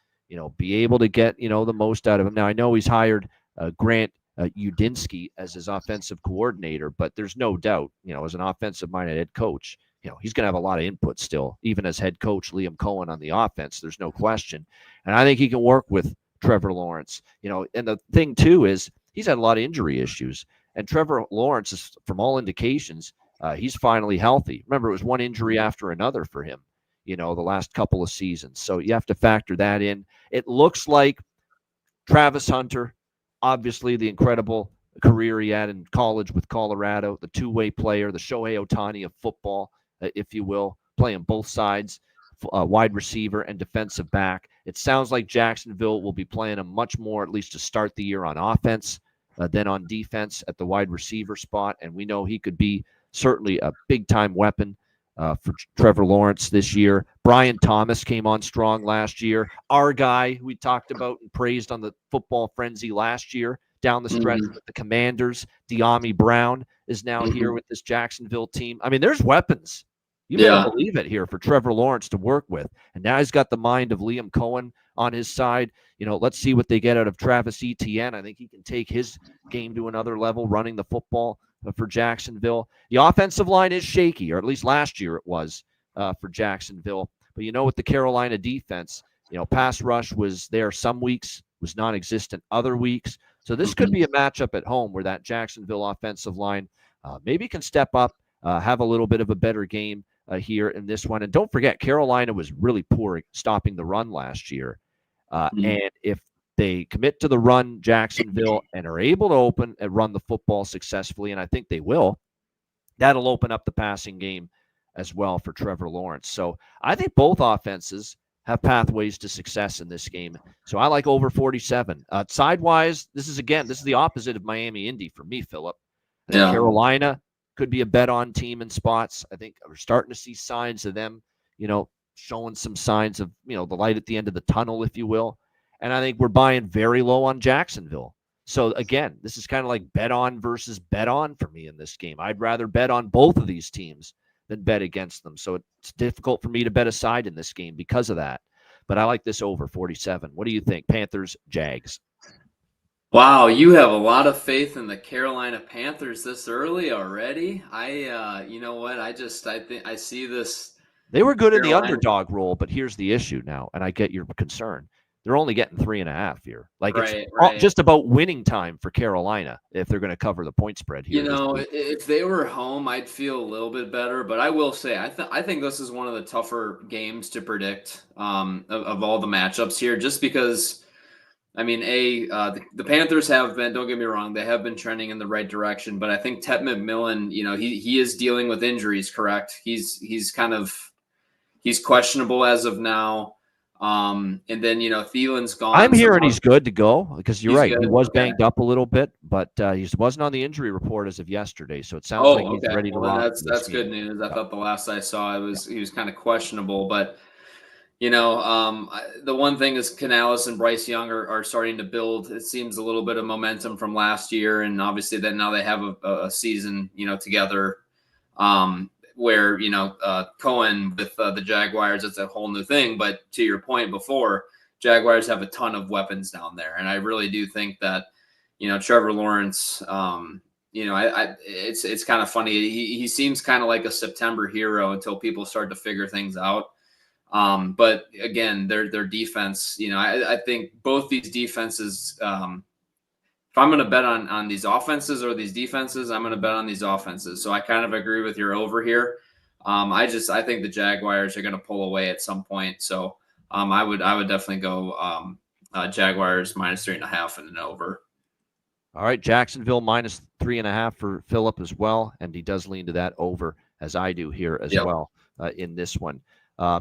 be able to get, the most out of him. Now, I know he's hired Grant Udinski as his offensive coordinator, but there's no doubt, as an offensive-minded head coach, he's going to have a lot of input still, even as head coach Liam Cohen on the offense. There's no question. And I think he can work with Trevor Lawrence. And the thing, too, is he's had a lot of injury issues. And Trevor Lawrence is, from all indications, he's finally healthy. Remember, it was one injury after another for him, the last couple of seasons. So you have to factor that in. It looks like Travis Hunter, obviously the incredible career he had in college with Colorado, the two-way player, the Shohei Ohtani of football, if you will, playing both sides, wide receiver and defensive back. It sounds like Jacksonville will be playing him much more, at least to start the year, on offense than on defense at the wide receiver spot. And we know he could be certainly a big-time weapon for Trevor Lawrence this year. Brian Thomas came on strong last year. Our guy we talked about and praised on the Football Frenzy last year, down the stretch with the Commanders. De'Ami Brown is now here with this Jacksonville team. I mean, there's weapons. You better believe it here for Trevor Lawrence to work with. And now he's got the mind of Liam Cohen on his side. You know, let's see what they get out of Travis Etienne. I think he can take his game to another level running the football for Jacksonville. The offensive line is shaky, or at least last year it was for Jacksonville. But you know, with the Carolina defense, you know, pass rush was there some weeks, was non-existent other weeks. So this could be a matchup at home where that Jacksonville offensive line maybe can step up, have a little bit of a better game here in this one. And don't forget, Carolina was really poor at stopping the run last year. And if they commit to the run, Jacksonville, and are able to open and run the football successfully, and I think they will, that'll open up the passing game as well for Trevor Lawrence. So I think both offenses have pathways to success in this game. So I like over 47. Sidewise, this is the opposite of Miami Indy for me, Philip. Carolina could be a bet on team in spots. I think we're starting to see signs of them, you know, showing some signs of, you know, the light at the end of the tunnel, if you will. And I think we're buying very low on Jacksonville. So again, this is kind of like bet on versus bet on for me in this game. I'd rather bet on both of these teams than bet against them. So it's difficult for me to bet a side in this game because of that. But I like this over 47. What do you think? Panthers, Jags. Wow, you have a lot of faith in the Carolina Panthers this early already. You know what? I think I see this. They were good in the underdog role, but here's the issue now, and I get your concern. They're only getting 3.5 here. Like it's just about winning time for Carolina if they're going to cover the point spread here. You know, if they were home, I'd feel a little bit better. But I will say, I think this is one of the tougher games to predict of all the matchups here, just because. I mean, the Panthers have been, don't get me wrong, they have been trending in the right direction, but I think Ted McMillan, you know, he is dealing with injuries, correct? He's questionable as of now. And then, you know, Thielen's gone. I'm hearing he's good to go because you're right. Good. He was banged up a little bit, but he wasn't on the injury report as of yesterday. So it sounds like he's ready to rock. That's good news. I thought the last I saw he was kind of questionable, but you know, the one thing is Canales and Bryce Young are starting to build. It seems a little bit of momentum from last year, and obviously that now they have a season, you know, together. Where you know Cohen with the Jaguars, it's a whole new thing. But to your point before, Jaguars have a ton of weapons down there, and I really do think that you know Trevor Lawrence. You know, it's kind of funny. He seems kind of like a September hero until people start to figure things out. But again, their defense, you know, I think both these defenses, if I'm going to bet on these offenses or these defenses, I'm going to bet on these offenses. So I kind of agree with your over here. I think the Jaguars are going to pull away at some point. So, I would definitely go, Jaguars -3.5 and an over. All right. Jacksonville -3.5 for Philip as well. And he does lean to that over as I do here as well, in this one.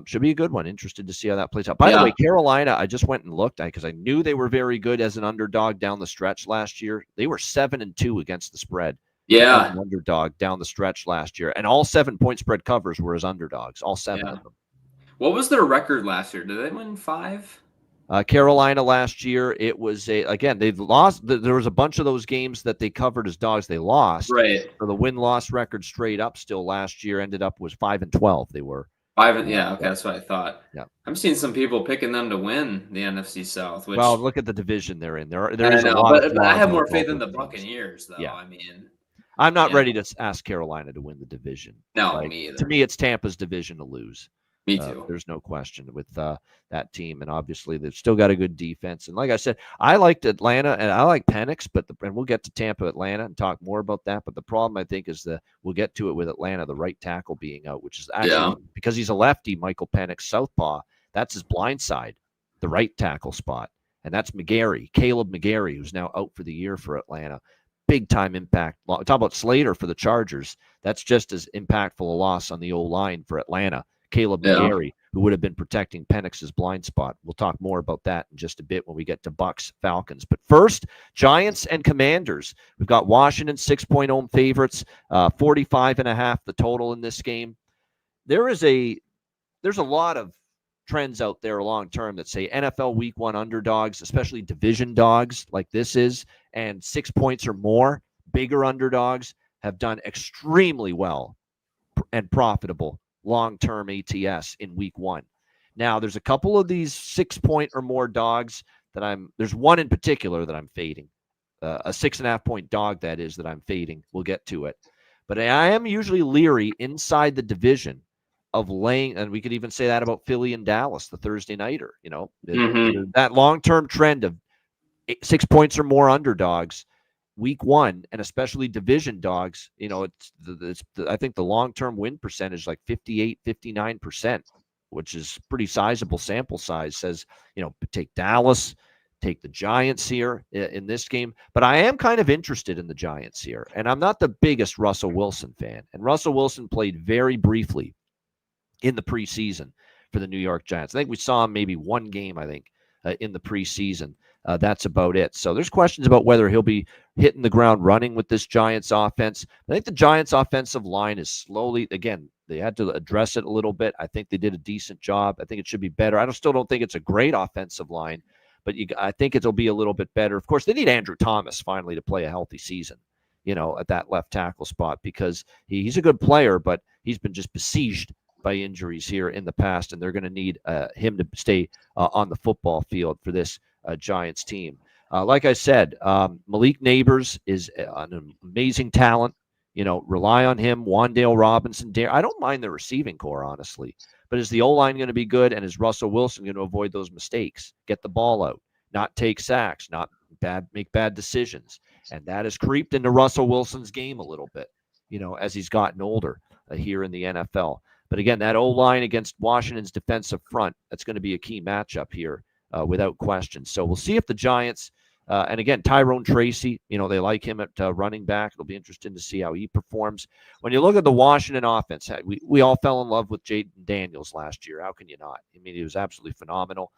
Should be a good one. Interested to see how that plays out. By the way, Carolina, I just went and looked because I knew they were very good as an underdog down the stretch last year. They were 7-2 against the spread. Yeah. An underdog down the stretch last year. And all 7-point spread covers were as underdogs, all 7 of them. What was their record last year? Did they win 5? Carolina last year, it was they've lost. There was a bunch of those games that they covered as dogs. They lost. Right. So the win-loss record straight up still last year ended up was 5-12. They were. Okay, that's what I thought. Yeah, I'm seeing some people picking them to win the NFC South. Which, well, look at the division they're in. There is a lot. But I have more faith in the Buccaneers, though. Yeah. I mean, I'm not ready to ask Carolina to win the division. No, me either. To me, it's Tampa's division to lose. Me too. There's no question with that team, and obviously they've still got a good defense. And like I said, I liked Atlanta and I like Penix, and we'll get to Tampa, Atlanta, and talk more about that. But the problem I think is that we'll get to it with Atlanta, the right tackle being out, which is actually because he's a lefty, Michael Penix, southpaw. That's his blind side, the right tackle spot, and that's Caleb McGarry, who's now out for the year for Atlanta. Big time impact. Talk about Slater for the Chargers. That's just as impactful a loss on the O-line for Atlanta. Caleb McGarry, who would have been protecting Penix's blind spot. We'll talk more about that in just a bit when we get to Bucks, Falcons. But first, Giants and Commanders. We've got Washington 6-point home favorites, 45.5 the total in this game. There's a lot of trends out there long term that say NFL Week 1 underdogs, especially division dogs like this is, and 6 points or more, bigger underdogs have done extremely well and profitable long-term ATS in Week 1. Now, there's a couple of these 6 point or more dogs that there's one in particular that I'm fading, a 6.5 point dog that is that I'm fading. We'll get to it, but I am usually leery inside the division of laying, and we could even say that about Philly and Dallas, the Thursday nighter. That long-term trend of 6 points or more underdogs Week 1, and especially division dogs. I think the long-term win percentage like 58-59%, which is pretty sizable sample size. Says, take Dallas, take the Giants here in this game. But I am kind of interested in the Giants here, and I'm not the biggest Russell Wilson fan. And Russell Wilson played very briefly in the preseason for the New York Giants. I think we saw him maybe one game, in the preseason. That's about it. So there's questions about whether he'll be hitting the ground running with this Giants offense. I think the Giants offensive line is slowly, again, they had to address it a little bit. I think they did a decent job. I think it should be better. I still don't think it's a great offensive line, but I think it'll be a little bit better. Of course, they need Andrew Thomas finally to play a healthy season, at that left tackle spot, because he's a good player, but he's been just besieged by injuries here in the past, and they're going to need him to stay on the football field for this Giants team. Like I said, Malik Neighbors is an amazing talent. Rely on him. Wan'Dale Robinson. I don't mind the receiving core, honestly. But is the O-line going to be good? And is Russell Wilson going to avoid those mistakes? Get the ball out, not take sacks, not make bad decisions. And that has creeped into Russell Wilson's game a little bit, as he's gotten older here in the NFL. But again, that O-line against Washington's defensive front, that's going to be a key matchup here without question. So we'll see if the Giants, and again, Tyrone Tracy, they like him at running back. It'll be interesting to see how he performs. When you look at the Washington offense, we all fell in love with Jaden Daniels last year. How can you not? I mean, he was absolutely phenomenal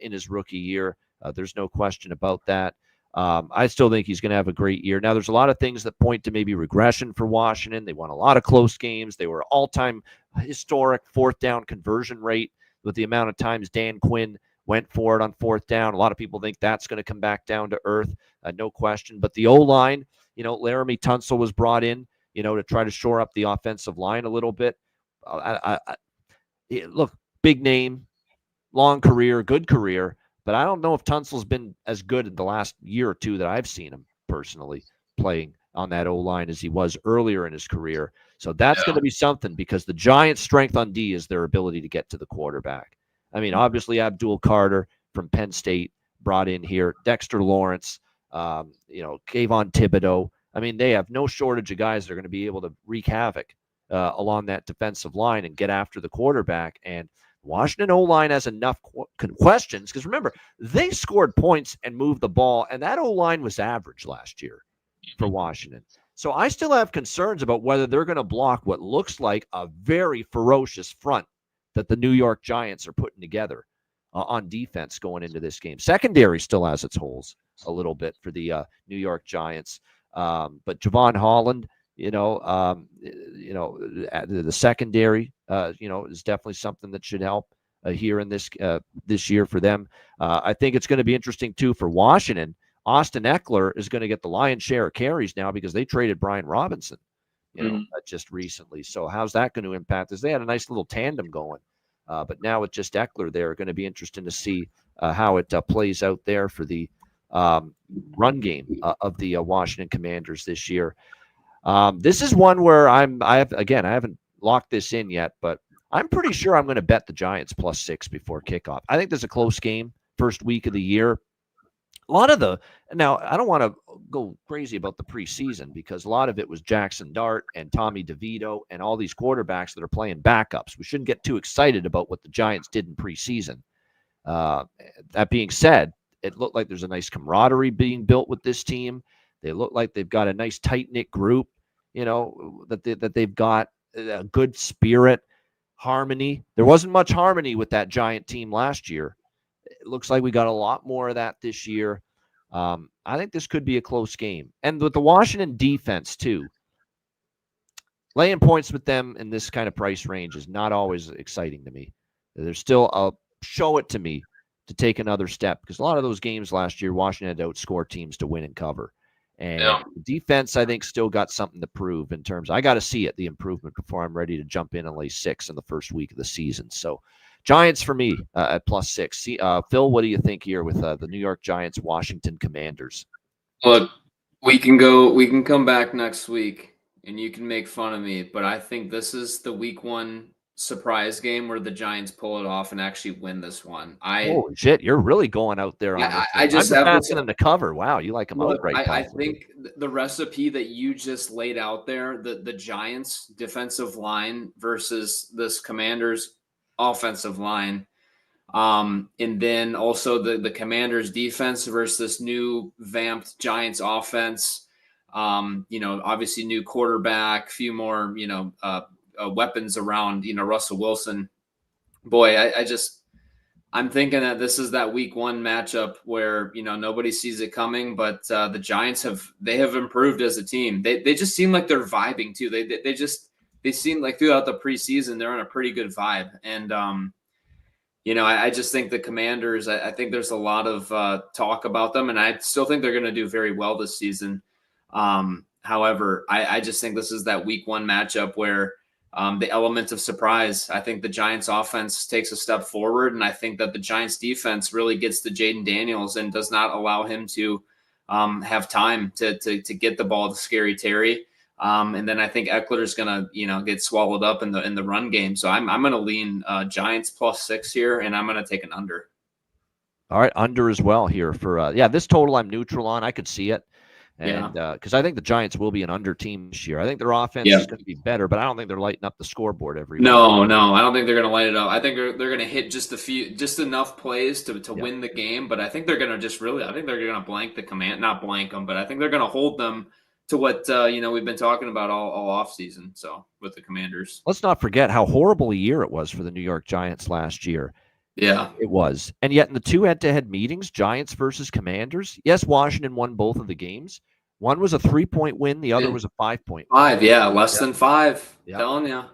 in his rookie year. There's no question about that. I still think he's going to have a great year. Now, there's a lot of things that point to maybe regression for Washington. They won a lot of close games. They were all-time historic fourth down conversion rate with the amount of times Dan Quinn went for it on fourth down. A lot of people think that's going to come back down to earth, no question. But the O-line, Laramie Tunsil was brought in, to try to shore up the offensive line a little bit. Look, big name, long career, good career. But I don't know if Tunsil's been as good in the last year or two that I've seen him personally playing on that O-line as he was earlier in his career. So that's going to be something, because the Giants' strength on D is their ability to get to the quarterback. I mean, obviously Abdul Carter from Penn State brought in here, Dexter Lawrence, Kayvon Thibodeau. I mean, they have no shortage of guys that are going to be able to wreak havoc along that defensive line and get after the quarterback. And Washington O-line has enough questions, because remember, they scored points and moved the ball, and that O-line was average last year for Washington. So I still have concerns about whether they're going to block what looks like a very ferocious front that the New York Giants are putting together on defense going into this game. Secondary still has its holes a little bit for the New York Giants. But Javon Holland, the secondary, is definitely something that should help here in this year for them. I think it's going to be interesting too for Washington. Austin Eckler is going to get the lion's share of carries now because they traded Brian Robinson, just recently. So how's that going to impact us? They had a nice little tandem going, but now with just Eckler there, going to be interesting to see how it plays out there for the run game of the Washington Commanders this year. This is one where I haven't locked this in yet, but I'm pretty sure I'm going to bet the Giants +6 before kickoff. I think there's a close game, first week of the year. Now, I don't want to go crazy about the preseason, because a lot of it was Jackson Dart and Tommy DeVito and all these quarterbacks that are playing backups. We shouldn't get too excited about what the Giants did in preseason. That being said, it looked like there's a nice camaraderie being built with this team. They look like they've got a nice tight-knit group, that they've got a good spirit, harmony. There wasn't much harmony with that Giant team last year. It looks like we got a lot more of that this year. I think this could be a close game. And with the Washington defense, too, laying points with them in this kind of price range is not always exciting to me. There's still show it to me to take another step, because a lot of those games last year, Washington had to outscore teams to win and cover. And defense, I think, still got something to prove in terms. I got to see it, the improvement, before I'm ready to jump in and lay 6 in the first week of the season. So Giants for me at +6. See, Phil, what do you think here with the New York Giants, Washington Commanders? Look, we can come back next week and you can make fun of me, but I think this is the week 1 surprise game where the Giants pull it off and actually win this one. Holy shit, you're really going out there on this. I just have asking them to cover. Wow, you like them outright. I think the recipe that you just laid out there, the Giants defensive line versus this Commanders offensive line, and then also the Commanders defense versus this new vamped Giants offense. Obviously new quarterback, few more, weapons around, Russell Wilson. Boy, I'm thinking that this is that week 1 matchup where, nobody sees it coming, but the Giants have improved as a team. They just seem like they're vibing too. They seem like throughout the preseason, they're on a pretty good vibe. And, I just think the Commanders, I think there's a lot of talk about them, and I still think they're going to do very well this season. However, I just think this is that week 1 matchup where the element of surprise, I think the Giants offense takes a step forward, and I think that the Giants defense really gets to Jaden Daniels and does not allow him to have time to get the ball to Scary Terry. And then I think Eckler is going to, get swallowed up in the run game. So I'm going to lean Giants +6 here, and I'm going to take an under. All right, under as well here for this total I'm neutral on. I could see it. And because I think the Giants will be an under team this year. I think their offense is going to be better, but I don't think they're lighting up the scoreboard every week. No, I don't think they're going to light it up. I think they're going to hit just enough plays to win the game. But I think they're going to I think they're going to blank the command, not blank them, but I think they're going to hold them to what we've been talking about all off season. So with the Commanders, let's not forget how horrible a year it was for the New York Giants last year. Yeah, it was. And yet in the 2 head-to-head meetings, Giants versus Commanders, yes, Washington won both of the games. One was a 3-point win. The other was a 5-point win. 5, less than 5. Yeah. Telling you.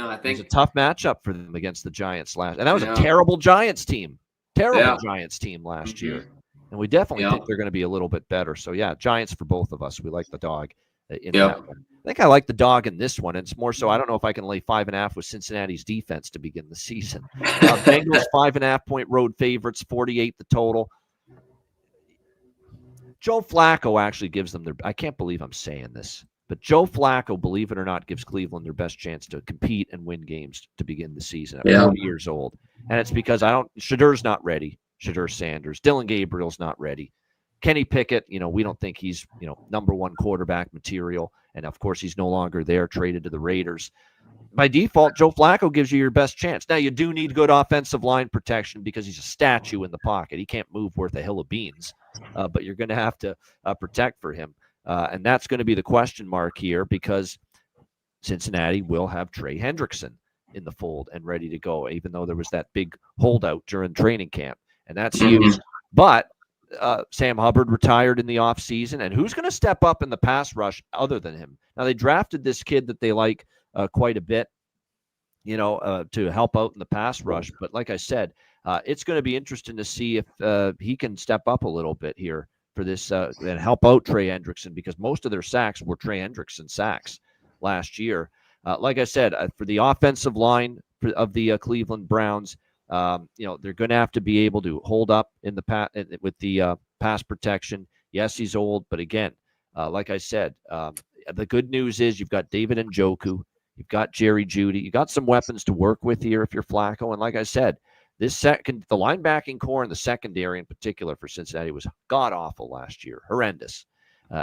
I think it was a tough matchup for them against the Giants last. And that was a terrible Giants team. Giants team last year. And we definitely think they're going to be a little bit better. So, Giants for both of us. We like the dog in that one. I think I like the dog in this one. It's more so I don't know if I can lay 5.5 with Cincinnati's defense to begin the season. Bengals 5.5-point road favorites, 48 the total. Joe Flacco actually gives them I can't believe I'm saying this, but Joe Flacco, believe it or not, gives Cleveland their best chance to compete and win games to begin the season at 40 years old. And it's because Shadur's not ready. Shadur Sanders, Dylan Gabriel's not ready. Kenny Pickett, we don't think he's, number 1 quarterback material. And of course, he's no longer there, traded to the Raiders. By default, Joe Flacco gives you your best chance. Now, you do need good offensive line protection because he's a statue in the pocket. He can't move worth a hill of beans, but you're going to have to protect for him. And that's going to be the question mark here, because Cincinnati will have Trey Hendrickson in the fold and ready to go, even though there was that big holdout during training camp. And that's huge. But Sam Hubbard retired in the offseason, and who's going to step up in the pass rush other than him? Now, they drafted this kid that they like quite a bit, to help out in the pass rush. But like I said, it's going to be interesting to see if he can step up a little bit here for this and help out Trey Hendrickson, because most of their sacks were Trey Hendrickson sacks last year. Like I said, for the offensive line of the Cleveland Browns, they're going to have to be able to hold up in the with the pass protection. Yes, he's old, but again, like I said, the good news is you've got David Njoku, you've got Jerry Jeudy, you got some weapons to work with here if you're Flacco. And like I said, the linebacking core and the secondary in particular for Cincinnati was god awful last year, horrendous.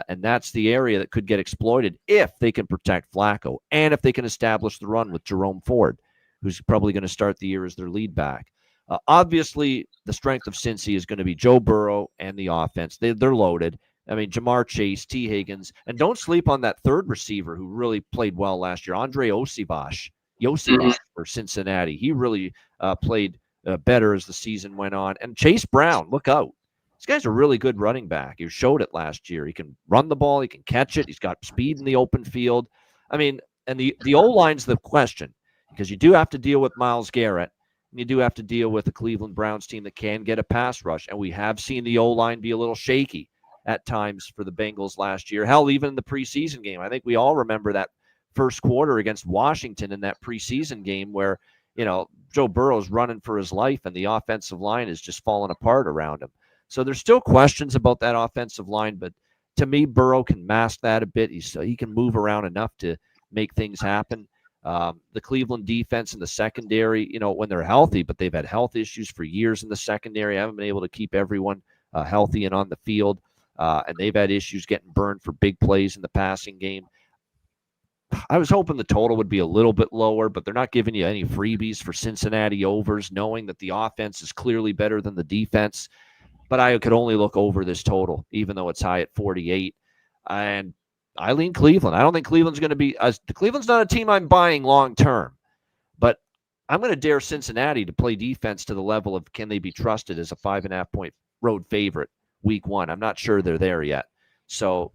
And that's the area that could get exploited if they can protect Flacco and if they can establish the run with Jerome Ford, who's probably going to start the year as their lead back. Obviously, the strength of Cincy is going to be Joe Burrow and the offense. They're loaded. I mean, Jamar Chase, T. Higgins, and don't sleep on that third receiver who really played well last year, Andre Yosibach for Cincinnati. He really played better as the season went on. And Chase Brown, look out. This guy's a really good running back. He showed it last year. He can run the ball. He can catch it. He's got speed in the open field. I mean, and the O-line's the question, because you do have to deal with Myles Garrett. You do have to deal with the Cleveland Browns team that can get a pass rush, and we have seen the O-line be a little shaky at times for the Bengals last year. Hell, even in the preseason game. I think we all remember that first quarter against Washington in that preseason game where, Joe Burrow's running for his life and the offensive line is just falling apart around him. So there's still questions about that offensive line, but to me, Burrow can mask that a bit. He can move around enough to make things happen. The Cleveland defense in the secondary, when they're healthy, but they've had health issues for years in the secondary. I haven't been able to keep everyone healthy and on the field, and they've had issues getting burned for big plays in the passing game. I was hoping the total would be a little bit lower, but they're not giving you any freebies for Cincinnati overs, knowing that the offense is clearly better than the defense. But I could only look over this total, even though it's high at 48. And I lean Cleveland. I don't think Cleveland's going to be – Cleveland's not a team I'm buying long term. But I'm going to dare Cincinnati to play defense to the level of can they be trusted as a 5.5-point road favorite week one. I'm not sure they're there yet. So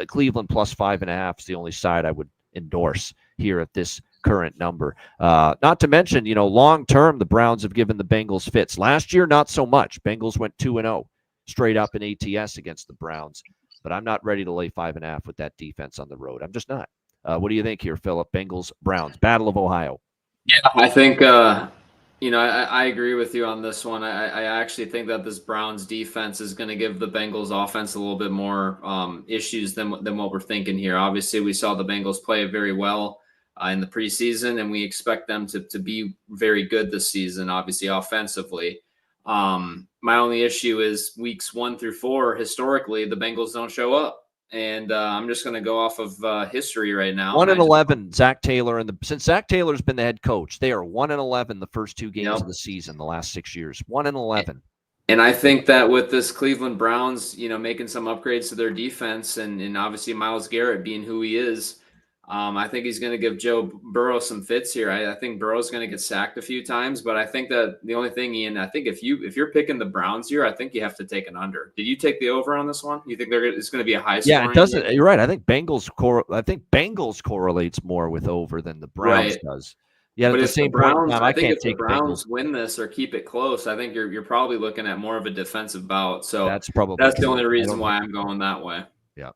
Cleveland plus 5.5 is the only side I would endorse here at this current number. Not to mention, long term, the Browns have given the Bengals fits. Last year, not so much. Bengals went 2-0 straight up in ATS against the Browns. But I'm not ready to lay 5.5 with that defense on the road. I'm just not. What do you think here, Philip? Bengals, Browns, Battle of Ohio. Yeah, I think, I agree with you on this one. I actually think that this Browns defense is going to give the Bengals offense a little bit more issues than what we're thinking here. Obviously, we saw the Bengals play very well in the preseason, and we expect them to be very good this season, obviously offensively. My only issue is weeks 1 through 4, historically, the Bengals don't show up. And I'm just going to go off of history right now. 1-11, Zach Taylor. Since Zach Taylor's been the head coach, they are 1-11 the first 2 games of the season, the last 6 years. 1-11. And I think that with this Cleveland Browns, making some upgrades to their defense and obviously Myles Garrett being who he is, I think he's going to give Joe Burrow some fits here. I think Burrow's going to get sacked a few times, but I think that the only thing, Ian, I think if you're picking the Browns here, I think you have to take an under. Did you take the over on this one? You think it's going to be a high scoring? Yeah, it doesn't. You're right. I think Bengals correlates more with over than the Browns does. Yeah, but at the same point, I think if the Browns win this or keep it close, I think you're probably looking at more of a defensive bout. So that's the only reason why I'm going that way. Yeah,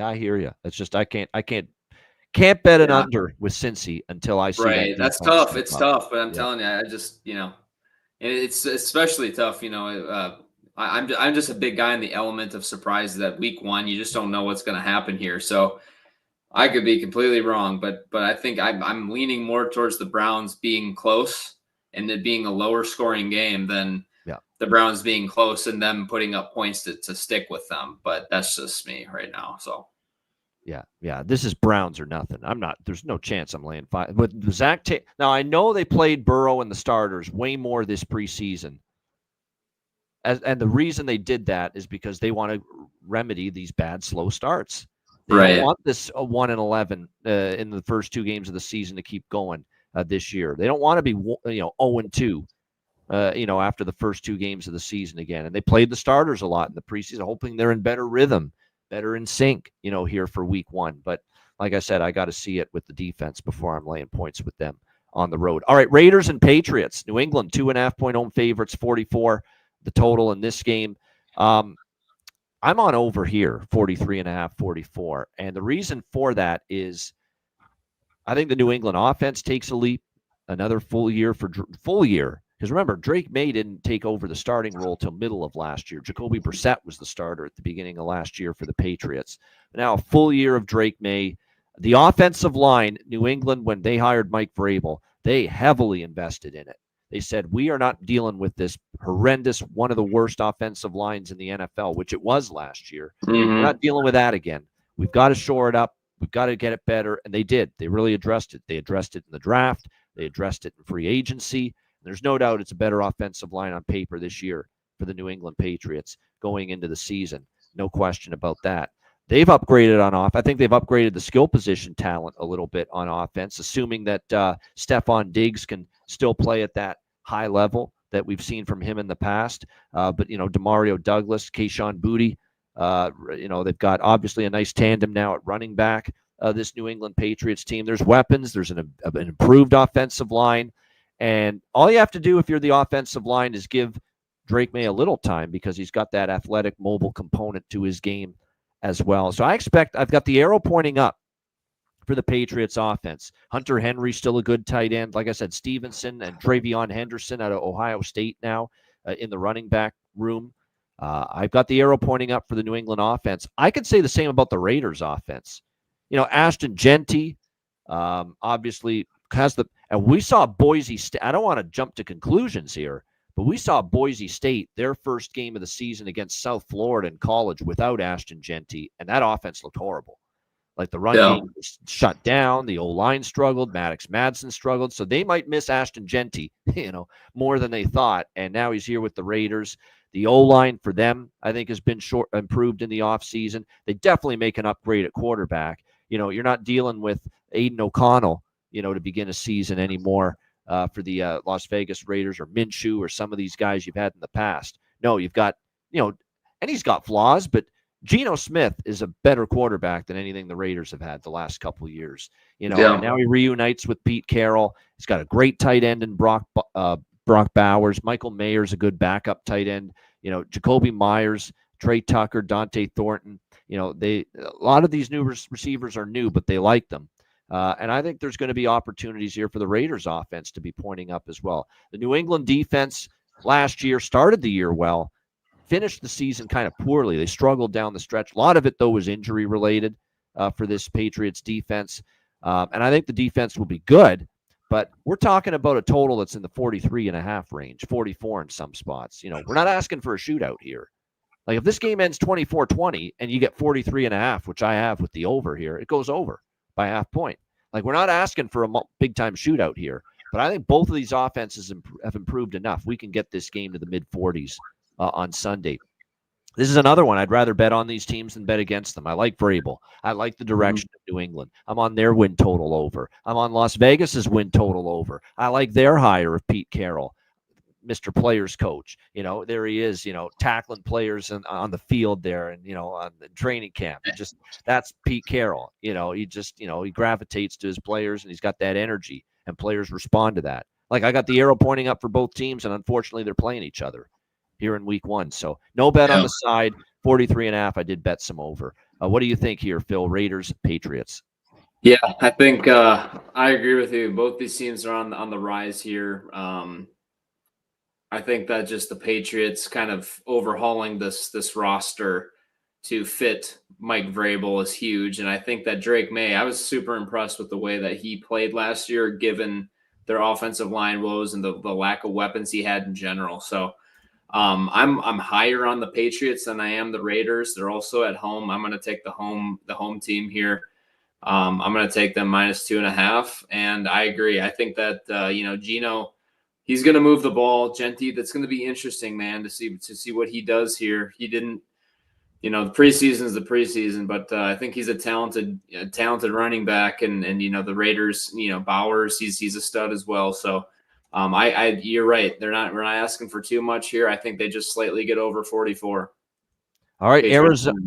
I hear you. It's just I can't bet an under with Cincy until I see that. That's tough. It's tough, but I'm telling you, I just and it's especially tough. I'm just a big guy in the element of surprise that week 1 you just don't know what's going to happen here. So I could be completely wrong, but I think I'm leaning more towards the Browns being close and it being a lower scoring game than the Browns being close and them putting up points to stick with them. But that's just me right now. So. Yeah. This is Browns or nothing. There's no chance I'm laying 5. But Zach Taylor, now I know they played Burrow and the starters way more this preseason. And the reason they did that is because they want to remedy these bad, slow starts. They don't want this 1-11 in the first 2 games of the season to keep going this year. They don't want to be 0-2 after the first 2 games of the season again. And they played the starters a lot in the preseason, hoping they're in better rhythm, better in sync, here for week 1. But like I said, I got to see it with the defense before I'm laying points with them on the road. All right, Raiders and Patriots. New England, 2.5-point home favorites, 44 the total in this game. I'm on over here, 43.5, 44. And the reason for that is I think the New England offense takes a leap, another full year. Because remember, Drake May didn't take over the starting role till middle of last year. Jacoby Brissett was the starter at the beginning of last year for the Patriots. Now, a full year of Drake May. The offensive line, New England, when they hired Mike Vrabel, they heavily invested in it. They said, we are not dealing with this horrendous, one of the worst offensive lines in the NFL, which it was last year. We're not dealing with that again. We've got to shore it up. We've got to get it better. And they did. They really addressed it. They addressed it in the draft. They addressed it in free agency. There's no doubt it's a better offensive line on paper this year for the New England Patriots going into the season. No question about that. They've upgraded on off. I think they've upgraded the skill position talent a little bit on offense, assuming that Stephon Diggs can still play at that high level that we've seen from him in the past. But, Demario Douglas, Kayshon Boutte, they've got obviously a nice tandem now at running back, this New England Patriots team. There's weapons. There's an improved offensive line. And all you have to do if you're the offensive line is give Drake May a little time, because he's got that athletic, mobile component to his game as well. So I've got the arrow pointing up for the Patriots offense. Hunter Henry, still a good tight end. Like I said, Stevenson and Travion Henderson out of Ohio State now in the running back room. I've got the arrow pointing up for the New England offense. I could say the same about the Raiders offense. Ashton Genty, obviously and we saw Boise State. I don't want to jump to conclusions here, but we saw Boise State, their first game of the season against South Florida in college without Ashton Genty, and that offense looked horrible. Like the run game was shut down, the O-line struggled, Maddox Madsen struggled, so they might miss Ashton Genty, more than they thought, and now he's here with the Raiders. The O-line for them, I think, has been improved in the offseason. They definitely make an upgrade at quarterback. You're not dealing with Aiden O'Connell, to begin a season anymore for the Las Vegas Raiders, or Minshew, or some of these guys you've had in the past. No, you've got, and he's got flaws, but Geno Smith is a better quarterback than anything the Raiders have had the last couple of years. And now he reunites with Pete Carroll. He's got a great tight end in Brock Bowers. Michael Mayer's a good backup tight end. Jacoby Myers, Trey Tucker, Dante Thornton. A lot of these new receivers are new, but they like them. And I think there's going to be opportunities here for the Raiders offense to be pointing up as well. The New England defense last year started the year well, finished the season kind of poorly. They struggled down the stretch. A lot of it, though, was injury related for this Patriots defense. And I think the defense will be good, but we're talking about a total that's in the 43.5 range, 44 in some spots. We're not asking for a shootout here. Like if this game ends 24-20 and you get 43.5, which I have with the over here, it goes over by half point. Like we're not asking for a big time shootout here, but I think both of these offenses have improved enough. We can get this game to the mid 40s on Sunday. This is another one. I'd rather bet on these teams than bet against them. I like Vrabel. I like the direction of New England. I'm on their win total over. I'm on Las Vegas's win total over. I like their hire of Pete Carroll, Mr. Players Coach. There he is, tackling players on the field there and, on the training camp. That's Pete Carroll. He gravitates to his players and he's got that energy and players respond to that. Like I got the arrow pointing up for both teams and unfortunately they're playing each other here in week one. So no bet on the side, 43.5. I did bet some over. What do you think here, Phil? Raiders, Patriots? Yeah, I think I agree with you. Both these teams are on the rise here. I think that just the Patriots kind of overhauling this roster to fit Mike Vrabel is huge. And I think that Drake May, I was super impressed with the way that he played last year, given their offensive line woes and the lack of weapons he had in general. So I'm higher on the Patriots than I am the Raiders. They're also at home. I'm going to take the home team here. I'm going to take them -2.5. And I agree. I think that, Geno, he's going to move the ball. Genty, that's going to be interesting, man, to see what he does here. He didn't, the preseason is the preseason, but I think he's a talented running back. And the Raiders, Bowers, he's a stud as well. So you're right. We're not asking for too much here. I think they just slightly get over 44. All right, Arizona.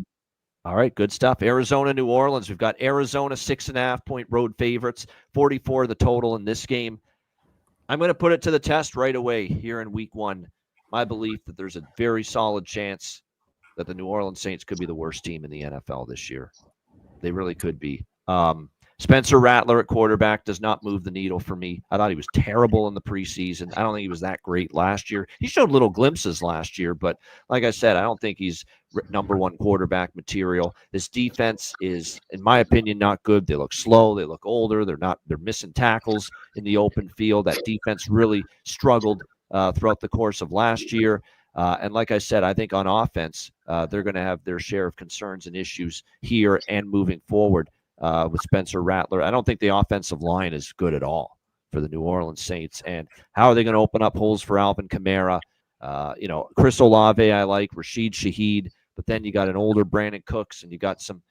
All right, good stuff. Arizona, New Orleans. We've got Arizona 6.5 point road favorites, 44 the total in this game. I'm going to put it to the test right away here in week one. My belief that there's a very solid chance that the New Orleans Saints could be the worst team in the NFL this year. They really could be. Spencer Rattler at quarterback does not move the needle for me. I thought he was terrible in the preseason. I don't think he was that great last year. He showed little glimpses last year, but like I said, I don't think he's number one quarterback material. This defense is, in my opinion, not good. They look slow. They look older. They're missing tackles in the open field. That defense really struggled throughout the course of last year. And like I said, I think on offense, they're going to have their share of concerns and issues here and moving forward. With Spencer Rattler. I don't think the offensive line is good at all for the New Orleans Saints. And how are they going to open up holes for Alvin Kamara? Chris Olave, I like, Rashid Shaheed, but then you got an older Brandon Cooks and you got some,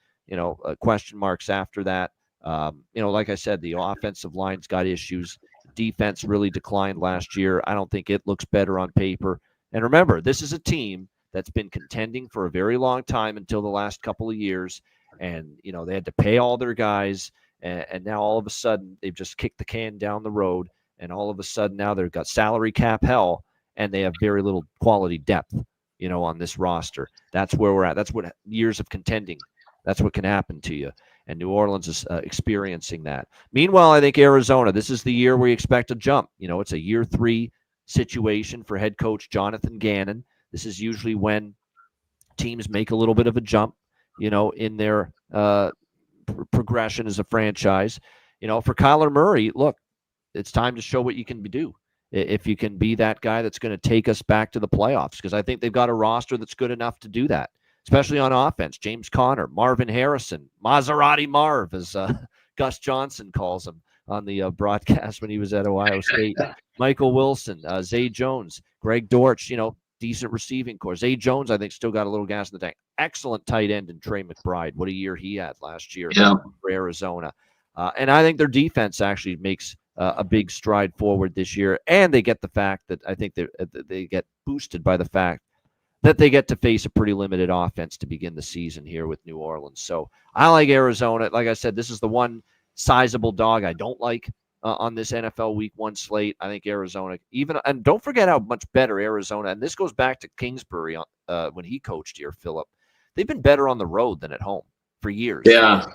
question marks after that. Like I said, the offensive line's got issues. Defense really declined last year. I don't think it looks better on paper. And remember, this is a team that's been contending for a very long time until the last couple of years. And, they had to pay all their guys. And now all of a sudden they've just kicked the can down the road. And all of a sudden now they've got salary cap hell, and they have very little quality depth, on this roster. That's where we're at. That's what years of contending, that's what can happen to you. And New Orleans is experiencing that. Meanwhile, I think Arizona, this is the year we expect a jump. It's a year 3 situation for head coach Jonathan Gannon. This is usually when teams make a little bit of a jump, in their progression as a franchise. For Kyler Murray, look, it's time to show what you can do. If you can be that guy that's going to take us back to the playoffs, because I think they've got a roster that's good enough to do that, especially on offense. James Conner, Marvin Harrison, Maserati Marv, as Gus Johnson calls him on the broadcast when he was at Ohio State. Michael Wilson, Zay Jones, Greg Dortch, decent receiving core. Zay Jones, I think, still got a little gas in the tank. Excellent tight end in Trey McBride. What a year he had last year for Arizona. And I think their defense actually makes a big stride forward this year. And they get the fact that I think they get boosted by the fact that they get to face a pretty limited offense to begin the season here with New Orleans. So I like Arizona. Like I said, this is the one sizable dog I don't like on this NFL Week 1 slate. I think Arizona, and don't forget how much better Arizona, and this goes back to Kingsbury when he coached here, Philip. They've been better on the road than at home for years. Yeah.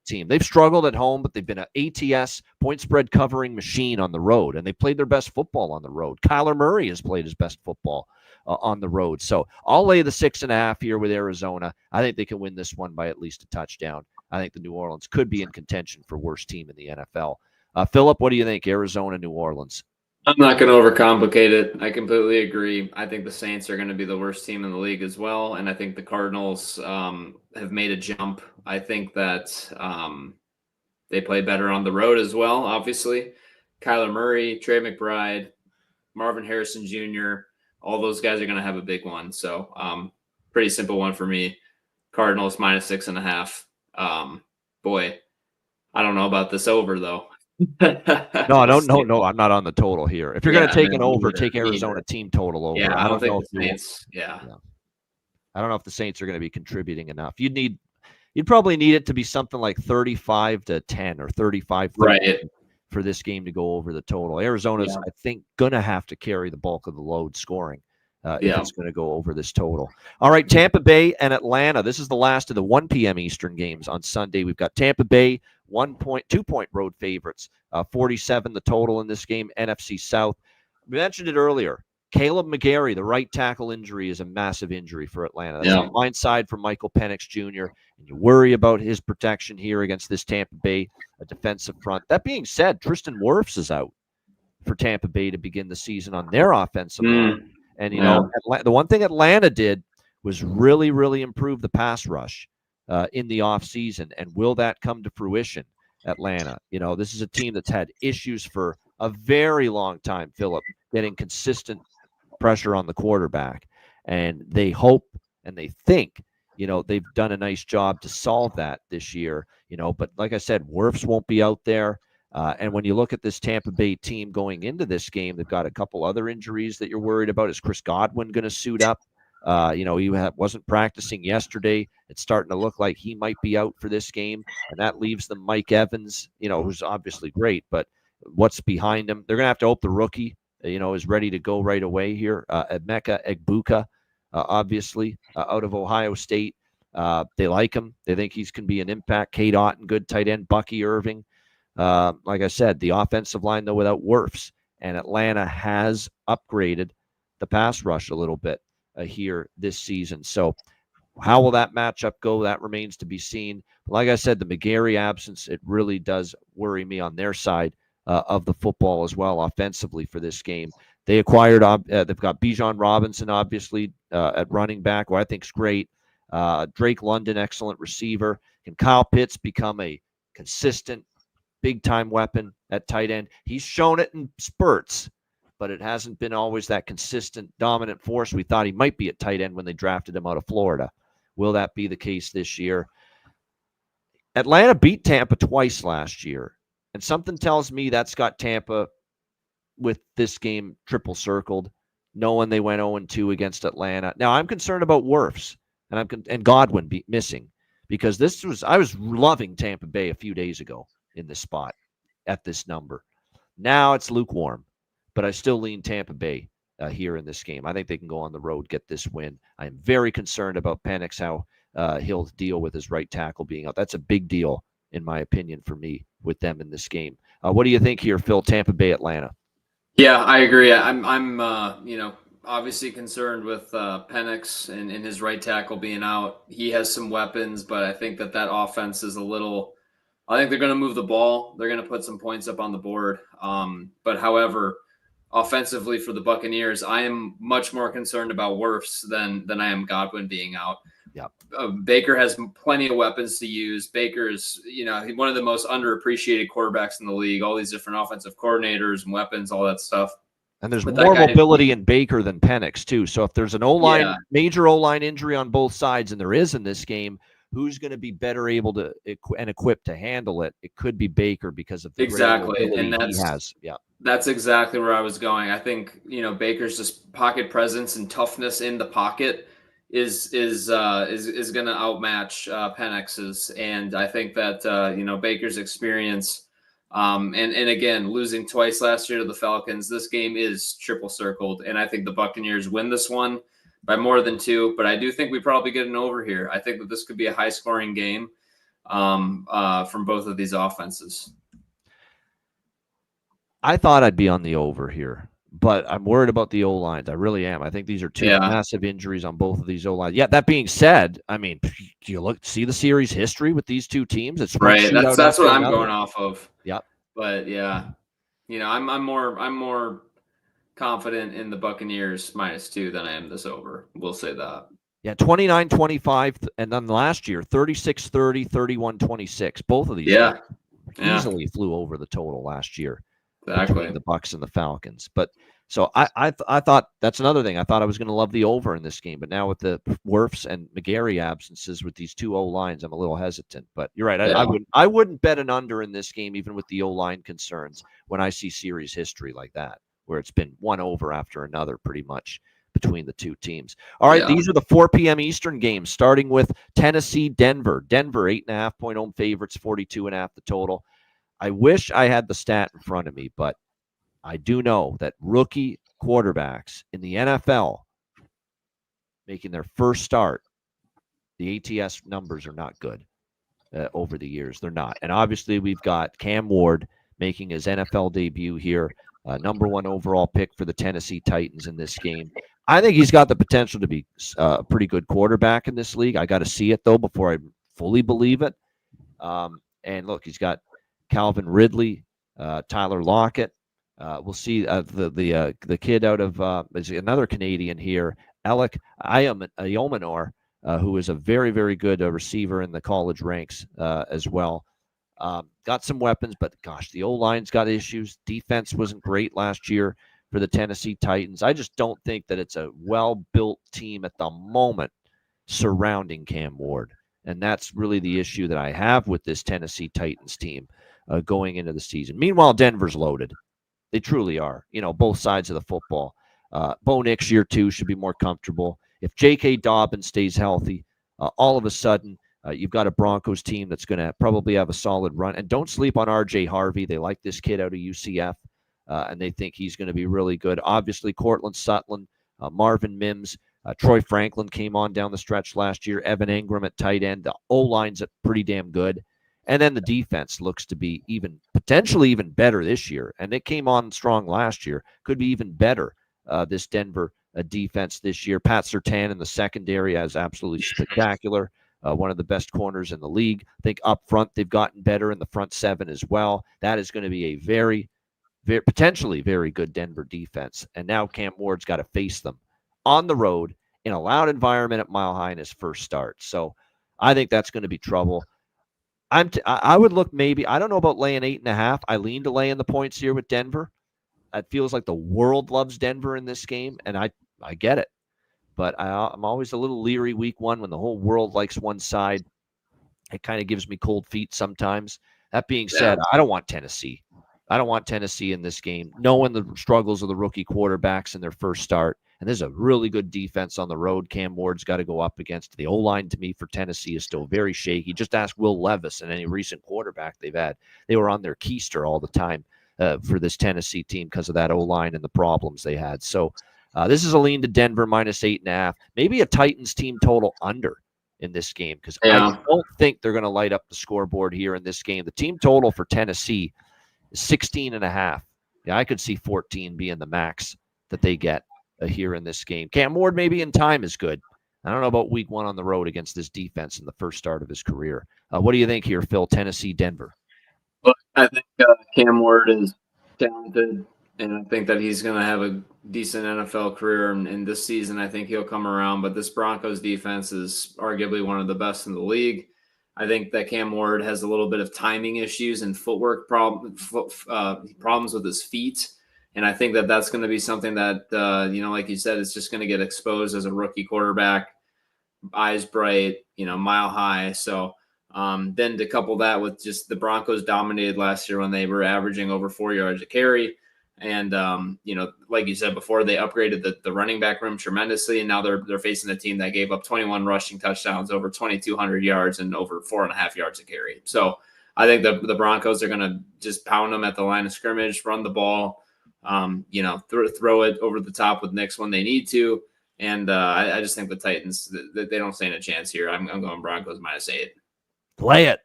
Team. They've struggled at home, but they've been an ATS point spread covering machine on the road, and they played their best football on the road. Kyler Murray has played his best football on the road. So I'll lay the 6.5 here with Arizona. I think they can win this one by at least a touchdown. I think the New Orleans could be in contention for worst team in the NFL. Philip, what do you think? Arizona, New Orleans. I'm not going to overcomplicate it. I completely agree. I think the Saints are going to be the worst team in the league as well. And I think the Cardinals have made a jump. I think that they play better on the road as well, obviously. Kyler Murray, Trey McBride, Marvin Harrison Jr., all those guys are going to have a big one. So pretty simple one for me. Cardinals minus 6.5. Boy, I don't know about this over, though. No, I'm not on the total here. If you're going to take an over, take Arizona team total over. Yeah, I don't know if the Saints. Yeah. I don't know if the Saints are going to be contributing enough. You'd probably need it to be something like 35-10 or 35-30 for this game to go over the total. Arizona's, I think, going to have to carry the bulk of the load scoring if it's going to go over this total. All right, Tampa Bay and Atlanta. This is the last of the 1 p.m. Eastern games on Sunday. We've got Tampa Bay 2-point road favorites, 47 the total in this game. NFC South. We mentioned it earlier. Caleb McGarry, the right tackle injury, is a massive injury for Atlanta. That's a blind side for Michael Penix Jr., and you worry about his protection here against this Tampa Bay defensive front. That being said, Tristan Wirfs is out for Tampa Bay to begin the season on their offensive line. And, the one thing Atlanta did was really, really improve the pass rush in the offseason. And will that come to fruition, Atlanta? This is a team that's had issues for a very long time, Philip, getting consistent pressure on the quarterback. And they hope and they think, they've done a nice job to solve that this year. But like I said, Wirfs won't be out there. And when you look at this Tampa Bay team going into this game, they've got a couple other injuries that you're worried about. Is Chris Godwin going to suit up? He wasn't practicing yesterday. It's starting to look like he might be out for this game. And that leaves them Mike Evans, who's obviously great, but what's behind him? They're going to have to hope the rookie, is ready to go right away here. Emeka Egbuka, obviously, out of Ohio State. They like him. They think he's can be an impact. Cade Otton, good tight end. Bucky Irving. Like I said, the offensive line, though, without Wirfs. And Atlanta has upgraded the pass rush a little bit here this season. So how will that matchup go? That remains to be seen. Like I said, the McGarry absence, it really does worry me on their side of the football as well, offensively for this game. They acquired, they've got Bijan Robinson, obviously, at running back, who I think is great. Drake London, excellent receiver. Can Kyle Pitts become a consistent, big-time weapon at tight end? He's shown it in spurts, but it hasn't been always that consistent, dominant force we thought he might be at tight end when they drafted him out of Florida. Will that be the case this year? Atlanta beat Tampa twice last year, and something tells me that's got Tampa with this game triple circled, knowing they went 0-2 against Atlanta. Now, I'm concerned about Wirfs and Godwin missing, because I was loving Tampa Bay a few days ago in this spot at this number. Now it's lukewarm, but I still lean Tampa Bay here in this game. I think they can go on the road, get this win. I'm very concerned about Penix, how he'll deal with his right tackle being out. That's a big deal, in my opinion, for me with them in this game. What do you think here, Phil? Tampa Bay, Atlanta. Yeah, I agree. I'm obviously concerned with Penix and his right tackle being out. He has some weapons, but I think that offense is a little. I think they're going to move the ball. They're going to put some points up on the board. But however, offensively for the Buccaneers, I am much more concerned about Wirfs than I am Godwin being out. Yeah. Baker has plenty of weapons to use. Baker's, one of the most underappreciated quarterbacks in the league. All these different offensive coordinators and weapons, all that stuff. And there's more mobility in Baker than Penix too. So if there's an O-line, major O-line injury on both sides, and there is in this game, who's going to be better able to and equipped to handle it? It could be Baker because of the exactly, and he has. Yeah, that's exactly where I was going. I think Baker's just pocket presence and toughness in the pocket is going to outmatch Penix's, and I think that Baker's experience, and again losing twice last year to the Falcons, this game is triple circled, and I think the Buccaneers win this one by more than 2. But I do think we probably get an over here. I think that this could be a high scoring game from both of these offenses. I thought I'd be on the over here, but I'm worried about the O-lines. I really am. I think these are two massive injuries on both of these O-lines. Yeah, that being said, I mean, do see the series history with these two teams? It's right. That's what I'm going off of. Yep. But yeah, I'm more confident in the Buccaneers -2 than I am this over. We'll say that. Yeah, 29-25, and then last year 36-30, 31-26. Both of these easily flew over the total last year. Exactly. Between the Bucs and the Falcons. But so I thought that's another thing. I thought I was going to love the over in this game, but now with the Wirfs and McGarry absences with these two O-lines, I'm a little hesitant. But you're right. I wouldn't bet an under in this game, even with the O-line concerns, when I see series history like that, where it's been one over after another pretty much between the two teams. All right, these are the 4 p.m. Eastern games, starting with Tennessee, Denver. Denver, 8.5-point home favorites, 42.5 the total. I wish I had the stat in front of me, but I do know that rookie quarterbacks in the NFL making their first start, the ATS numbers are not good over the years. They're not. And obviously we've got Cam Ward making his NFL debut here, number 1 overall pick for the Tennessee Titans in this game. I think he's got the potential to be a pretty good quarterback in this league. I got to see it, though, before I fully believe it. And look, he's got Calvin Ridley, Tyler Lockett. We'll see the kid out of another Canadian here, Alec Ayomanor, who is a very, very good receiver in the college ranks as well. Got some weapons, but gosh, the O-line's got issues. Defense wasn't great last year for the Tennessee Titans. I just don't think that it's a well-built team at the moment surrounding Cam Ward. And that's really the issue that I have with this Tennessee Titans team going into the season. Meanwhile, Denver's loaded. They truly are, both sides of the football. Bo Nix year 2 should be more comfortable. If J.K. Dobbins stays healthy, all of a sudden you've got a Broncos team that's going to probably have a solid run. And don't sleep on R.J. Harvey. They like this kid out of UCF, and they think he's going to be really good. Obviously, Cortland Sutton, Marvin Mims, Troy Franklin came on down the stretch last year. Evan Ingram at tight end. The O-line's pretty damn good. And then the defense looks to be potentially even better this year. And it came on strong last year. Could be even better, this Denver defense this year. Pat Surtain in the secondary is absolutely spectacular. One of the best corners in the league. I think up front they've gotten better in the front 7 as well. That is going to be a very, very potentially very good Denver defense. And now Cam Ward's got to face them on the road in a loud environment at Mile High in his first start. So I think that's going to be trouble. I would look maybe, I don't know about laying 8.5. I lean to laying the points here with Denver. It feels like the world loves Denver in this game, and I get it. But I'm always a little leery week 1 when the whole world likes one side. It kind of gives me cold feet sometimes. That being said, I don't want Tennessee. I don't want Tennessee in this game, knowing the struggles of the rookie quarterbacks in their first start. And there's a really good defense on the road Cam Ward's got to go up against. The O-line, to me, for Tennessee is still very shaky. Just ask Will Levis and any recent quarterback they've had. They were on their keister all the time. for this Tennessee team because of that O-line and the problems they had. So this is a lean to Denver -8.5. Maybe a Titans team total under in this game because I don't think they're going to light up the scoreboard here in this game. The team total for Tennessee is 16.5. Yeah, I could see 14 being the max that they get here in this game. Cam Ward maybe in time is good. I don't know about week 1 on the road against this defense in the first start of his career. What do you think here, Phil? Tennessee, Denver. Well, I think Cam Ward is talented, and I think that he's going to have a decent NFL career. And this season, I think he'll come around. But this Broncos defense is arguably one of the best in the league. I think that Cam Ward has a little bit of timing issues and footwork problems with his feet. And I think that that's going to be something that, like you said, it's just going to get exposed as a rookie quarterback, eyes bright, mile high. So then to couple that with just the Broncos dominated last year when they were averaging over 4 yards a carry. And, like you said before, they upgraded the running back room tremendously. And now they're facing a team that gave up 21 rushing touchdowns, over 2,200 yards and over 4.5 yards a carry. So I think the Broncos are going to just pound them at the line of scrimmage, run the ball, throw it over the top with Nix when they need to. And I just think the Titans, they don't stand a chance here. I'm going Broncos -8. Lay it.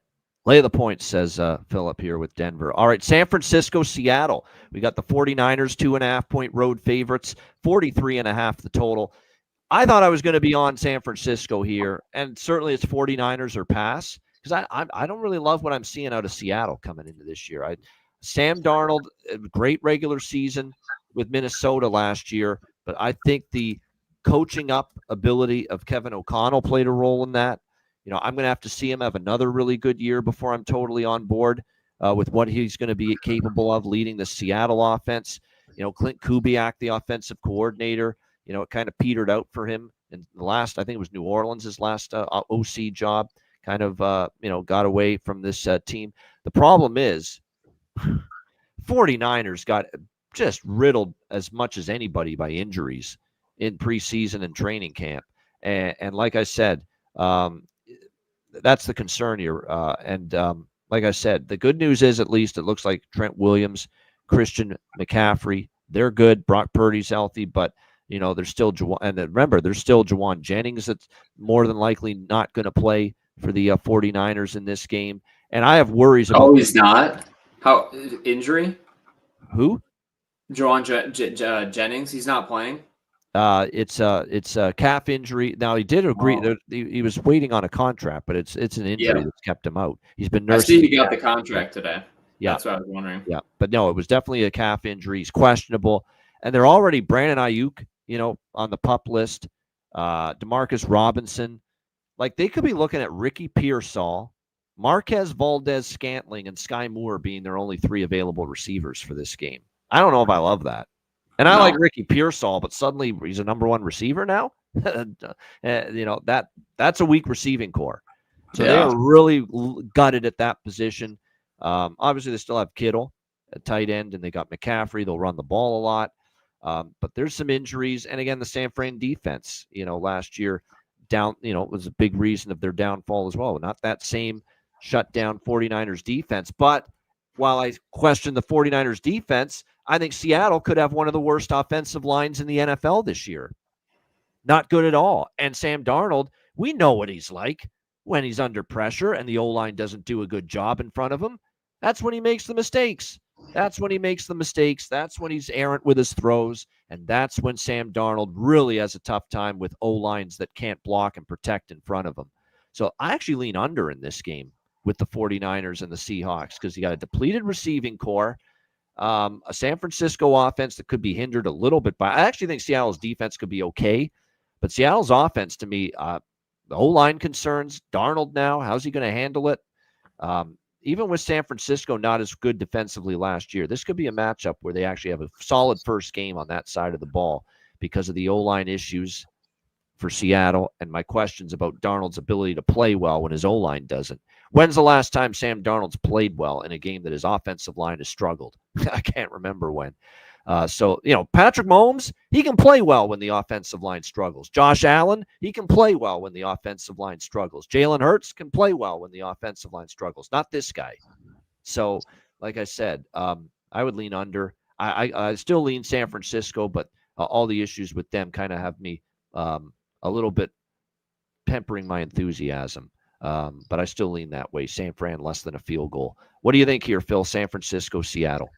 Lay the points, says Philip here with Denver. All right, San Francisco, Seattle. We got the 49ers, 2.5-point road favorites, 43.5 the total. I thought I was going to be on San Francisco here, and certainly it's 49ers or pass, because I don't really love what I'm seeing out of Seattle coming into this year. Sam Darnold, great regular season with Minnesota last year, but I think the coaching up ability of Kevin O'Connell played a role in that. I'm going to have to see him have another really good year before I'm totally on board with what he's going to be capable of leading the Seattle offense. Clint Kubiak, the offensive coordinator, it kind of petered out for him in the last, I think it was New Orleans, his last OC job, kind of, got away from this team. The problem is 49ers got just riddled as much as anybody by injuries in preseason and training camp. And like I said, that's the concern here. Like I said, the good news is at least it looks like Trent Williams, Christian McCaffrey, they're good. Brock Purdy's healthy, but there's still remember there's still Jawan Jennings that's more than likely not going to play for the 49ers in this game. And I have worries about. Oh, he's not. How injury? Who? Jawan Jennings. He's not playing. It's a calf injury. Now he did agree that he was waiting on a contract, but it's an injury that's kept him out. He's been nursing. I see he got the contract today. Yeah, that's what I was wondering. Yeah, but no, it was definitely a calf injury. He's questionable, and they're already Brandon Ayuk, on the PUP list. Demarcus Robinson, like they could be looking at Ricky Pearsall, Marquez Valdez-Scantling, and Sky Moore being their only 3 available receivers for this game. I don't know if I love that. And I like Ricky Pearsall, but suddenly he's a number 1 receiver now. That's a weak receiving core. So they are really gutted at that position. Obviously, they still have Kittle at tight end, and they got McCaffrey. They'll run the ball a lot. But there's some injuries. And again, the San Fran defense, last year was a big reason of their downfall as well. Not that same shutdown 49ers defense, but while I question the 49ers defense, I think Seattle could have one of the worst offensive lines in the NFL this year. Not good at all. And Sam Darnold, we know what he's like when he's under pressure and the O-line doesn't do a good job in front of him. That's when he makes the mistakes. That's when he's errant with his throws. And that's when Sam Darnold really has a tough time with O-lines that can't block and protect in front of him. So I actually lean under in this game with the 49ers and the Seahawks because you got a depleted receiving core, a San Francisco offense that could be hindered a little bit by. I actually think Seattle's defense could be okay, but Seattle's offense, to me, the O-line concerns. Darnold now, how's he going to handle it? Even with San Francisco not as good defensively last year, this could be a matchup where they actually have a solid first game on that side of the ball because of the O-line issues for Seattle and my questions about Darnold's ability to play well when his O-line doesn't. When's the last time Sam Darnold's played well in a game that his offensive line has struggled? I can't remember when. Patrick Mahomes, he can play well when the offensive line struggles. Josh Allen, he can play well when the offensive line struggles. Jalen Hurts can play well when the offensive line struggles. Not this guy. So, like I said, I I would lean under. I still lean San Francisco, but all the issues with them kind of have me a little bit tempering my enthusiasm. But I still lean that way. San Fran less than a field goal. What do you think here, Phil? San Francisco, Seattle.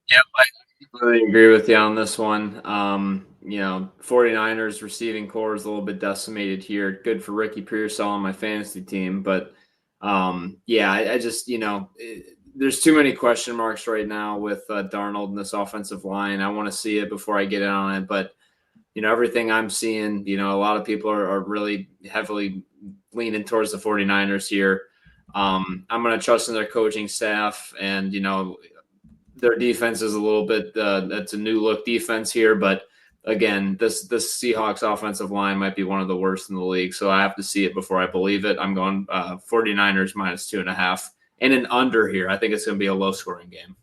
Yep, I completely agree with you on this one. 49ers receiving core is a little bit decimated here. Good for Ricky Pearsall on my fantasy team, but I just there's too many question marks right now with Darnold and this offensive line. I want to see it before I get in on it, but everything I'm seeing, a lot of people are really heavily leaning towards the 49ers here. I'm going to trust in their coaching staff, and their defense is a little bit that's a new look defense here, but again, this Seahawks offensive line might be one of the worst in the league, so I have to see it before I believe it. I'm going 49ers -2.5 and an under here. I think it's going to be a low scoring game.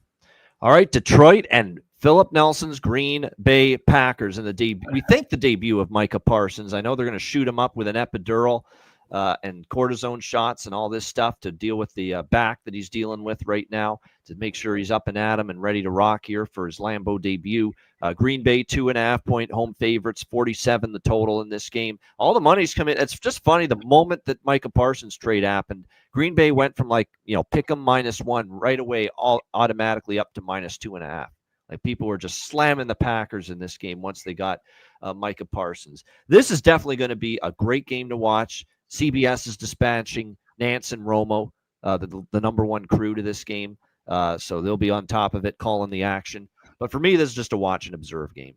All right, Detroit and Philip Nelson's Green Bay Packers in the debut. We think the debut of Micah Parsons. I know they're going to shoot him up with an epidural and cortisone shots and all this stuff to deal with the back that he's dealing with right now, to make sure he's up and at him and ready to rock here for his Lambeau debut. Green Bay 2.5-point home favorites, 47 the total in this game. All the money's coming. It's just funny, the moment that Micah Parsons trade happened, Green Bay went from pick 'em -1 right away, all automatically up to -2.5. Like, people were just slamming the Packers in this game once they got Micah Parsons. This is definitely going to be a great game to watch. CBS is dispatching Nance and Romo, the number one crew to this game. So they'll be on top of it, calling the action. But for me, this is just a watch and observe game,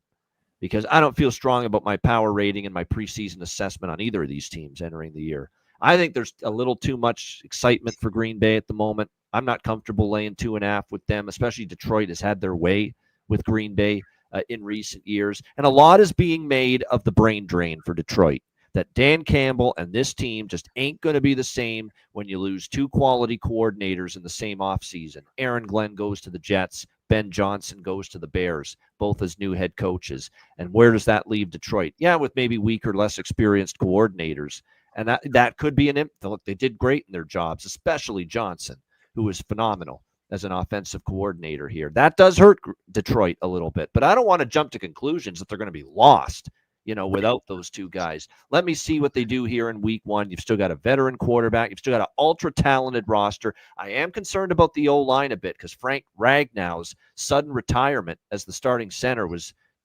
because I don't feel strong about my power rating and my preseason assessment on either of these teams entering the year. I think there's a little too much excitement for Green Bay at the moment. I'm not comfortable laying 2.5 with them, especially Detroit has had their way with Green Bay in recent years. And a lot is being made of the brain drain for Detroit, that Dan Campbell and this team just ain't going to be the same when you lose two quality coordinators in the same offseason. Aaron Glenn goes to the Jets. Ben Johnson goes to the Bears, both as new head coaches. And where does that leave Detroit? Yeah, with maybe weaker, less experienced coordinators. And that could be look, they did great in their jobs, especially Johnson, who was phenomenal as an offensive coordinator here. That does hurt Detroit a little bit, but I don't want to jump to conclusions that they're going to be lost, without those two guys. Let me see what they do here in week 1. You've still got a veteran quarterback. You've still got an ultra-talented roster. I am concerned about the O-line a bit, because Frank Ragnow's sudden retirement as the starting center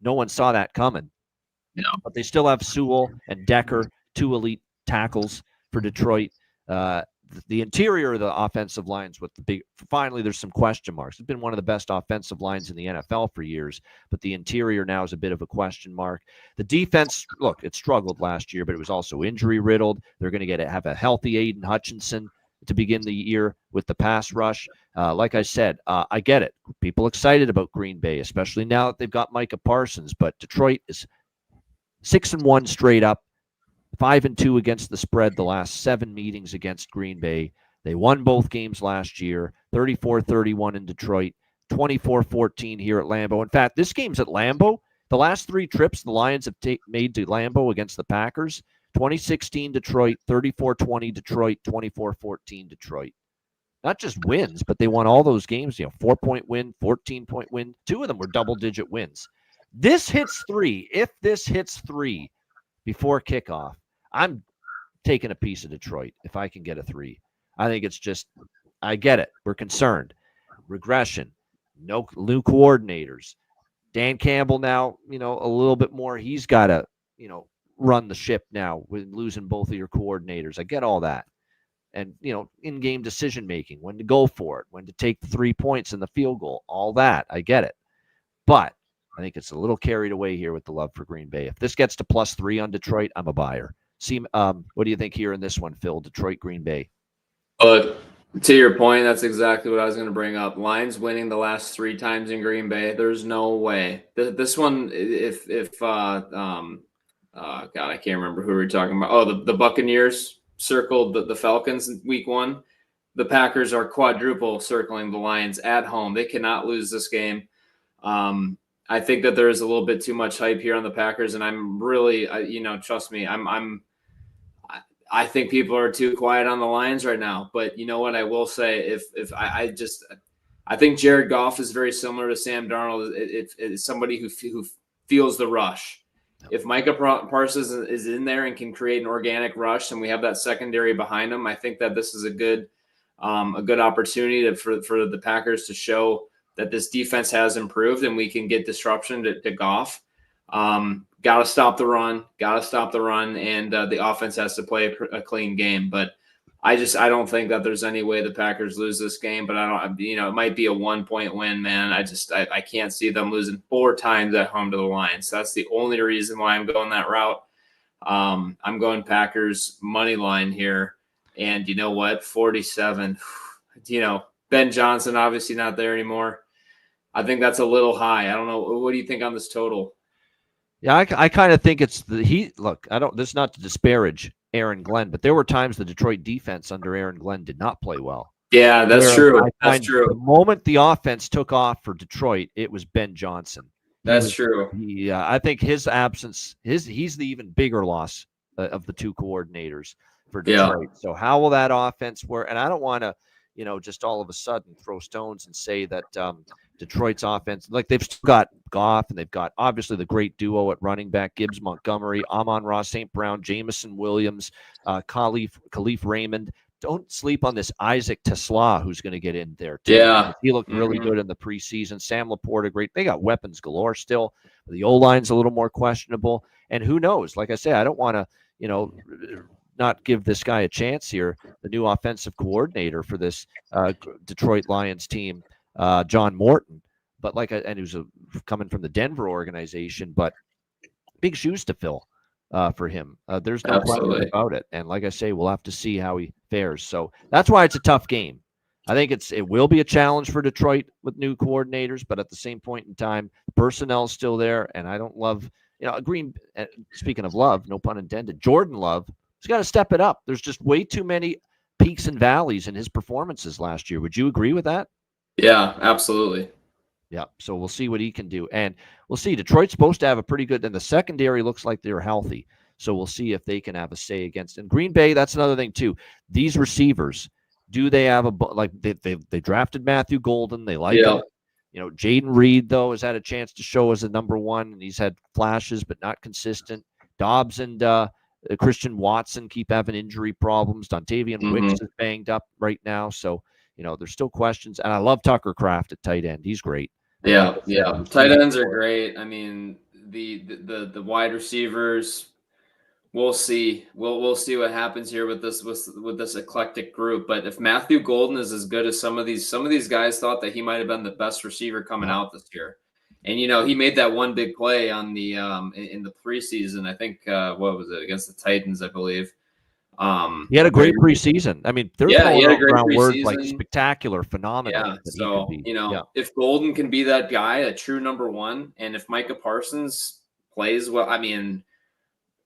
no one saw that coming. No. But they still have Sewell and Decker, two elite tackles for Detroit. The interior of the offensive lines finally there's some question marks. It's been one of the best offensive lines in the NFL for years, but the interior now is a bit of a question mark. The defense, look, it struggled last year, but it was also injury riddled. They're going to have a healthy Aiden Hutchinson to begin the year with the pass rush. Like I said, I get it. People excited about Green Bay, especially now that they've got Micah Parsons, but Detroit is 6-1 straight up. 5-2 against the spread the last 7 meetings against Green Bay. They won both games last year, 34-31 in Detroit, 24-14 here at Lambeau. In fact, this game's at Lambeau. The last 3 trips the Lions have made to Lambeau against the Packers, 2016 Detroit, 34-20 Detroit, 24-14 Detroit. Not just wins, but they won all those games, 4-point win, 14-point win. 2 of them were double-digit wins. This hits 3. If this hits 3 before kickoff, I'm taking a piece of Detroit if I can get a 3. I think it's just, I get it. We're concerned. Regression, no new coordinators. Dan Campbell now, a little bit more. He's got to, run the ship now with losing both of your coordinators. I get all that. And, in-game decision-making, when to go for it, when to take the 3 points in the field goal, all that. I get it. But I think it's a little carried away here with the love for Green Bay. If this gets to +3 on Detroit, I'm a buyer. What do you think here in this one, Phil? Detroit, Green Bay. To your point, that's exactly what I was going to bring up. Lions winning the last 3 times in Green Bay. There's no way. This one, God, I can't remember who we were talking about. Oh, the Buccaneers circled the Falcons in week 1. The Packers are quadruple circling the Lions at home. They cannot lose this game. I think that there is a little bit too much hype here on the Packers, and I'm really, trust me, I think people are too quiet on the Lions right now. But you know what I will say, if I think Jared Goff is very similar to Sam Darnold. It's somebody who feels the rush. If Micah Parsons is in there and can create an organic rush, and we have that secondary behind him, I think that this is a good opportunity for the Packers to show that this defense has improved and we can get disruption to Goff. Got to stop the run, and the offense has to play a clean game. But I don't think that there's any way the Packers lose this game. But it might be a 1-point win, man. I can't see them losing 4 times at home to the Lions. That's the only reason why I'm going that route. I'm going Packers money line here. And you know what? 47. Ben Johnson obviously not there anymore. I think that's a little high. I don't know. What do you think on this total? Yeah, I kind of think it's look, this is not to disparage Aaron Glenn, but there were times the Detroit defense under Aaron Glenn did not play well. Yeah, that's true. That's true. The moment the offense took off for Detroit, it was Ben Johnson. That's true. Yeah, I think his absence, he's the even bigger loss of the 2 coordinators for Detroit. Yeah. So how will that offense work? And I don't want to, just all of a sudden throw stones and say that Detroit's offense, like they've still got Goff and they've got obviously the great duo at running back, Gibbs Montgomery, Amon-Ra St. Brown, Jamison Williams, Khalif Raymond. Don't sleep on this Isaac Tesla who's going to get in there too. Yeah. He looked really good in the preseason. Sam Laporta, great. They got weapons galore still. The O-line's a little more questionable. And who knows? Like I say, I don't want to, not give this guy a chance here, the new offensive coordinator for this Detroit Lions team, John Morton, but and who's coming from the Denver organization, but big shoes to fill for him. There's no question about it. And like I say, we'll have to see how he fares. So that's why it's a tough game. I think it will be a challenge for Detroit with new coordinators, but at the same point in time, personnel's still there. And I don't love, speaking of love, no pun intended, Jordan Love, he's got to step it up. There's just way too many peaks and valleys in his performances last year. Would you agree with that? Yeah, absolutely. Yeah, so we'll see what he can do. And we'll see. Detroit's supposed to have a pretty good – and the secondary looks like they're healthy. So we'll see if they can have a say against – and Green Bay, that's another thing too. These receivers, do they have they drafted Matthew Golden. They like him. Jaden Reed, though, has had a chance to show as a number 1, and he's had flashes but not consistent. Dobbs and Christian Watson keep having injury problems. Dontavian Wicks is banged up right now. So – there's still questions. And I love Tucker Kraft at tight end. He's great. Yeah. Tight ends are great. I mean, the wide receivers, we'll see. We'll see what happens here with this eclectic group. But if Matthew Golden is as good as some of these guys thought that he might have been the best receiver coming out this year. And he made that one big play on the in the preseason. I think what was it, against the Titans, I believe. He had a great preseason. I mean, he had a great preseason. Words like spectacular, phenomenal. Yeah. So if Golden can be that guy, a true number 1, and if Micah Parsons plays well, I mean,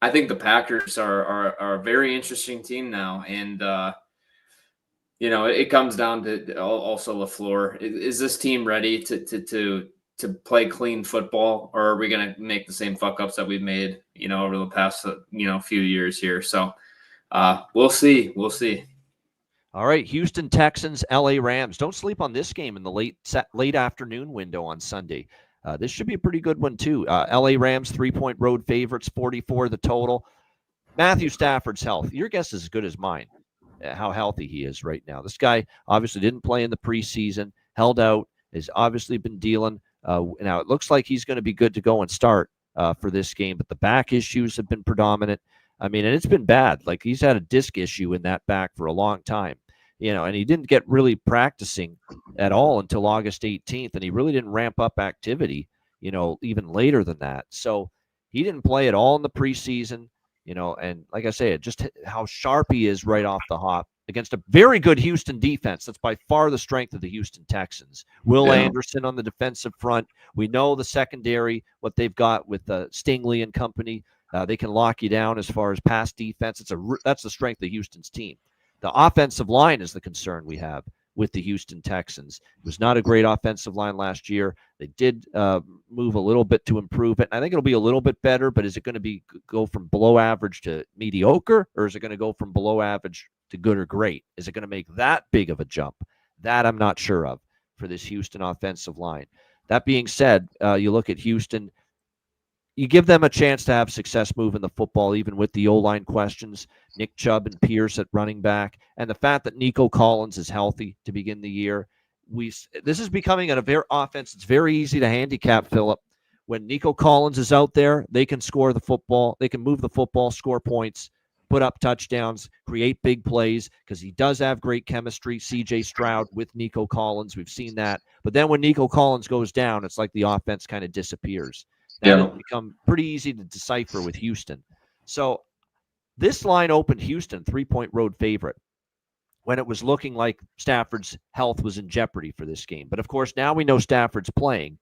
I think the Packers are a very interesting team now, and it comes down to also LaFleur. Is this team ready to play clean football, or are we going to make the same fuck ups that we've made, over the past few years here? So. We'll see. All right, Houston Texans, LA Rams. Don't sleep on this game in the late afternoon window on Sunday. This should be a pretty good one too. LA Rams 3-point road favorites, 44 the total. Matthew Stafford's health. Your guess is as good as mine. How healthy he is right now. This guy obviously didn't play in the preseason, held out, has obviously been dealing. Now it looks like he's going to be good to go and start for this game, but the back issues have been predominant. I mean, and it's been bad. Like, he's had a disc issue in that back for a long time, and he didn't get really practicing at all until August 18th, and he really didn't ramp up activity, even later than that. So he didn't play at all in the preseason, and like I say, just how sharp he is right off the hop against a very good Houston defense. That's by far the strength of the Houston Texans. Will Anderson on the defensive front. We know the secondary, what they've got with Stingley and company. They can lock you down as far as pass defense. That's the strength of Houston's team. The offensive line is the concern we have with the Houston Texans. It was not a great offensive line last year. They did move a little bit to improve it. I think it'll be a little bit better, but is it going to go from below average to mediocre, or is it going to go from below average to good or great? Is it going to make that big of a jump? That I'm not sure of for this Houston offensive line. That being said, you look at Houston, you give them a chance to have success moving the football, even with the O-line questions, Nick Chubb and Pierce at running back, and the fact that Nico Collins is healthy to begin the year. This is becoming a very offense. It's very easy to handicap, Philip. When Nico Collins is out there, they can score the football. They can move the football, score points, put up touchdowns, create big plays, because he does have great chemistry. CJ Stroud with Nico Collins, we've seen that. But then when Nico Collins goes down, it's like the offense kind of disappears. That has become pretty easy to decipher with Houston. So this line opened Houston 3-point road favorite when it was looking like Stafford's health was in jeopardy for this game. But of course, now we know Stafford's playing,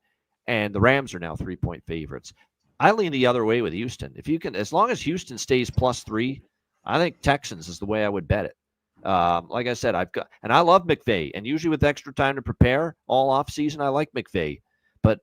and the Rams are now 3-point favorites. I lean the other way with Houston. If you can, as long as Houston stays +3, I think Texans is the way I would bet it. Like I said, I love McVay, and usually with extra time to prepare all offseason, I like McVay. But,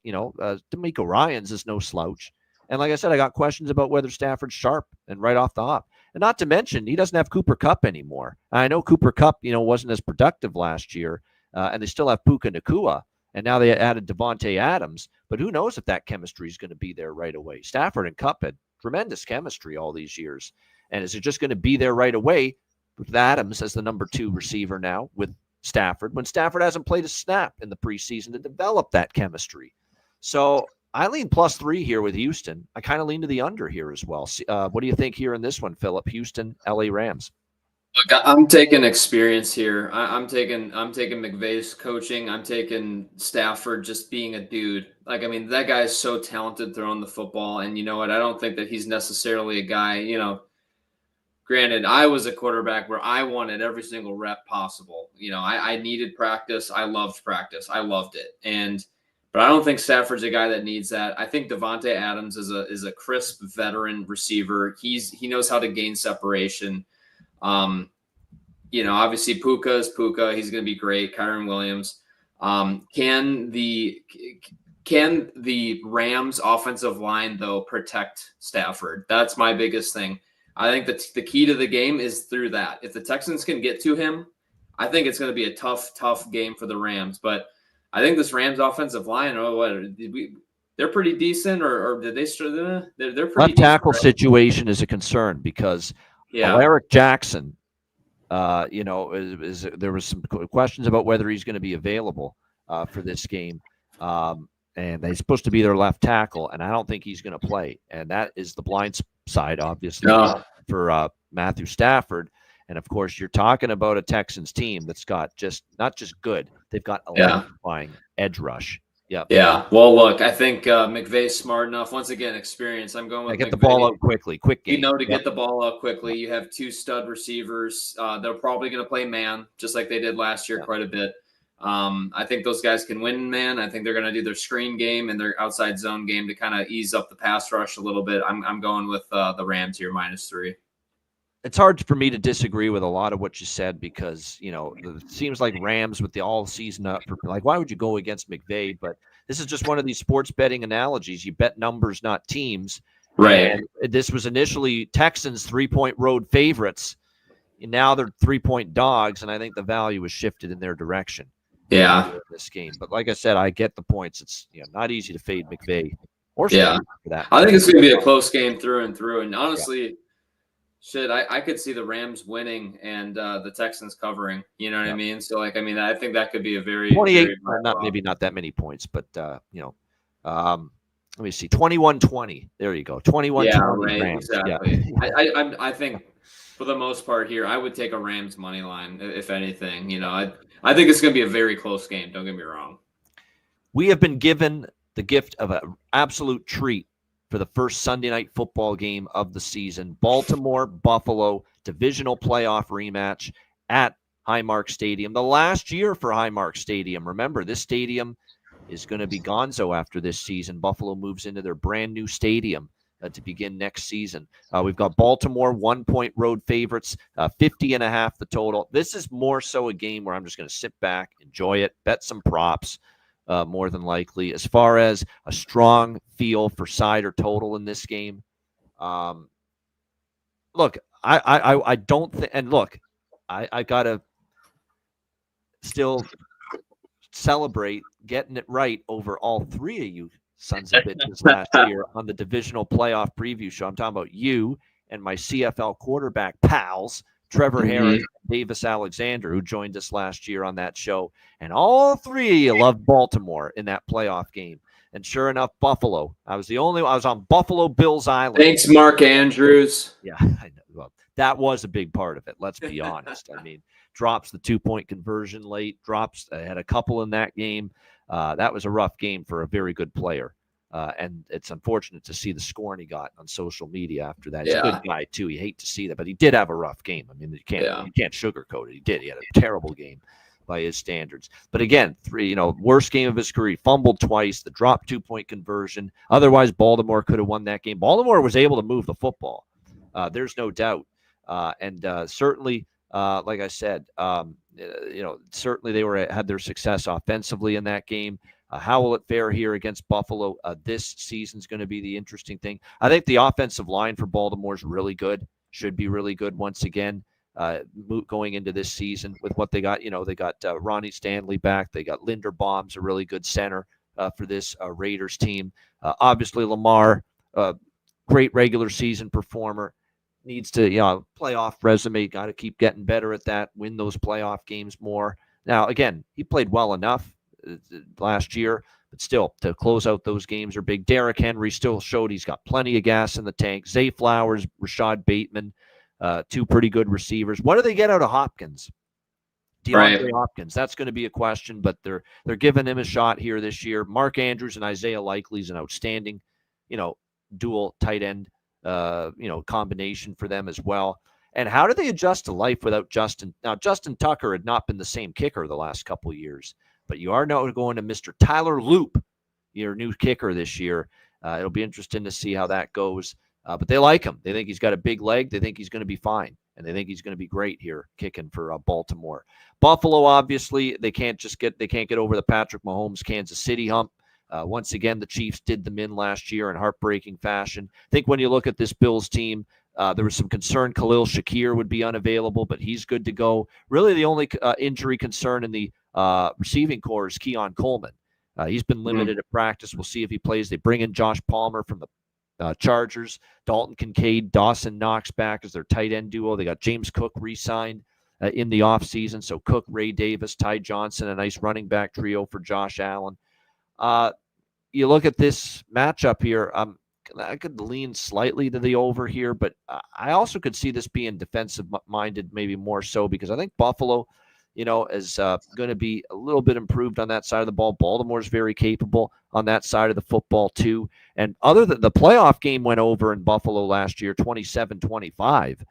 D'Amico Ryans is no slouch. And like I said, I got questions about whether Stafford's sharp and right off the hop. And not to mention, he doesn't have Cooper Kupp anymore. I know Cooper Kupp, wasn't as productive last year, and they still have Puka Nacua, and now they added Devontae Adams. But who knows if that chemistry is going to be there right away? Stafford and Kupp had tremendous chemistry all these years. And is it just going to be there right away with Adams as the number 2 receiver now with Stafford, when Stafford hasn't played a snap in the preseason to develop that chemistry? So I lean +3 here with Houston. I kind of lean to the under here as well. What do you think here in this one, Philip? Houston, LA Rams. Look, I'm taking experience here. I'm taking McVay's coaching. I'm taking Stafford just being a dude. That guy is so talented throwing the football. And you know what? I don't think that he's necessarily a guy, Granted, I was a quarterback where I wanted every single rep possible. I needed practice. I loved practice. I loved it. But I don't think Stafford's a guy that needs that. I think Devontae Adams is a crisp veteran receiver. He knows how to gain separation. Obviously Puka is Puka. He's going to be great. Kyren Williams. Can the Rams offensive line though protect Stafford? That's my biggest thing. I think that the key to the game is through that. If the Texans can get to him, I think it's going to be a tough game for the Rams. But I think this Rams offensive line, they're pretty decent, or did they? They're pretty left tackle situation is a concern because Alaric Jackson, there was some questions about whether he's going to be available for this game. And he's supposed to be their left tackle, and I don't think he's going to play. And that is the blind side, obviously, for Matthew Stafford. And, of course, you're talking about a Texans team that's got not just good. They've got electrifying edge rush. Yeah. Well, look, I think McVay's smart enough. Once again, experience. I'm going with get the ball out quickly. Quick game. Get the ball out quickly. You have 2 stud receivers. They're probably going to play man, just like they did last year quite a bit. I think those guys can win, man. I think they're going to do their screen game and their outside zone game to kind of ease up the pass rush a little bit. I'm going with the Rams here -3. It's hard for me to disagree with a lot of what you said because, it seems like Rams with the all season up for why would you go against McVay? But this is just one of these sports betting analogies. You bet numbers, not teams. Right. And this was initially Texans 3-point road favorites. And now they're 3-point dogs. And I think the value has shifted in their direction. This game. But like I said, I get the points. It's not easy to fade McVay or for that. I think it's going to be a close game through and through. And honestly, I could see the Rams winning and the Texans covering. You know what I mean? So I think that could be a very 28, maybe not that many points, but let me see, 21-20. There you go, 21-20. Yeah, right, Rams. exactly. Yeah. I think for the most part here, I would take a Rams money line if anything. I think it's going to be a very close game. Don't get me wrong. We have been given the gift of an absolute treat for the first Sunday night football game of the season. Baltimore-Buffalo divisional playoff rematch at Highmark Stadium. The last year for Highmark Stadium. Remember, this stadium is going to be gonzo after this season. Buffalo moves into their brand new stadium to begin next season. We've got Baltimore 1-point road favorites, 50.5 the total. This is more so a game where I'm just going to sit back, enjoy it, bet some props. More than likely. As far as a strong feel for side or total in this game, look, I don't think, and look, I gotta still celebrate getting it right over all three of you sons of bitches last year on the divisional playoff preview show. I'm talking about you and my CFL quarterback pals, Trevor Harris and Davis Alexander, who joined us last year on that show. And all three of you loved Baltimore in that playoff game. And sure enough, Buffalo. I was on Buffalo Bills Island. Thanks, Mark Andrews. Yeah, I know. Well, that was a big part of it. Let's be honest. I mean, drops the 2-point conversion late, had a couple in that game. That was a rough game for a very good player. And it's unfortunate to see the scorn he got on social media after that. He's a good guy too. You hate to see that, but he did have a rough game. I mean, you can't sugarcoat it. He did. He had a terrible game by his standards. But again, worst game of his career. He fumbled twice, the drop 2-point conversion. Otherwise, Baltimore could have won that game. Baltimore was able to move the football. There's no doubt. And certainly, like I said, certainly they had their success offensively in that game. How will it fare here against Buffalo? This season's going to be the interesting thing. I think the offensive line for Baltimore is really good. Should be really good once again going into this season with what they got. They got Ronnie Stanley back. They got Linderbaum's a really good center for this Raiders team. Obviously, Lamar, great regular season performer. Needs to, playoff resume. Got to keep getting better at that. Win those playoff games more. Now, again, he played well enough last year, but still, to close out those games are big. Derrick Henry still showed he's got plenty of gas in the tank. Zay Flowers, Rashad Bateman, two pretty good receivers. What do they get out of Hopkins? DeAndre Hopkins. That's going to be a question, but they're giving him a shot here this year. Mark Andrews and Isaiah Likely is an outstanding, dual tight end. Combination for them as well. And how do they adjust to life without Justin? Now, Justin Tucker had not been the same kicker the last couple of years, but you are now going to Mr. Tyler Loop, your new kicker this year. It'll be interesting to see how that goes. But they like him. They think he's got a big leg. They think he's going to be fine, and they think he's going to be great here kicking for Baltimore. Buffalo, obviously, they can't get over the Patrick Mahomes Kansas City hump. Once again, the Chiefs did them in last year in heartbreaking fashion. I think when you look at this Bills team, there was some concern Khalil Shakir would be unavailable, but he's good to go. Really, the only injury concern in the receiving corps is Keon Coleman. He's been limited at practice. We'll see if he plays. They bring in Josh Palmer from the Chargers, Dalton Kincaid, Dawson Knox back as their tight end duo. They got James Cook re-signed in the offseason. So Cook, Ray Davis, Ty Johnson, a nice running back trio for Josh Allen. You look at this matchup here, I could lean slightly to the over here, but I also could see this being defensive-minded maybe more so because I think Buffalo, is going to be a little bit improved on that side of the ball. Baltimore's very capable on that side of the football too. And other than the playoff game went over in Buffalo last year, 27-25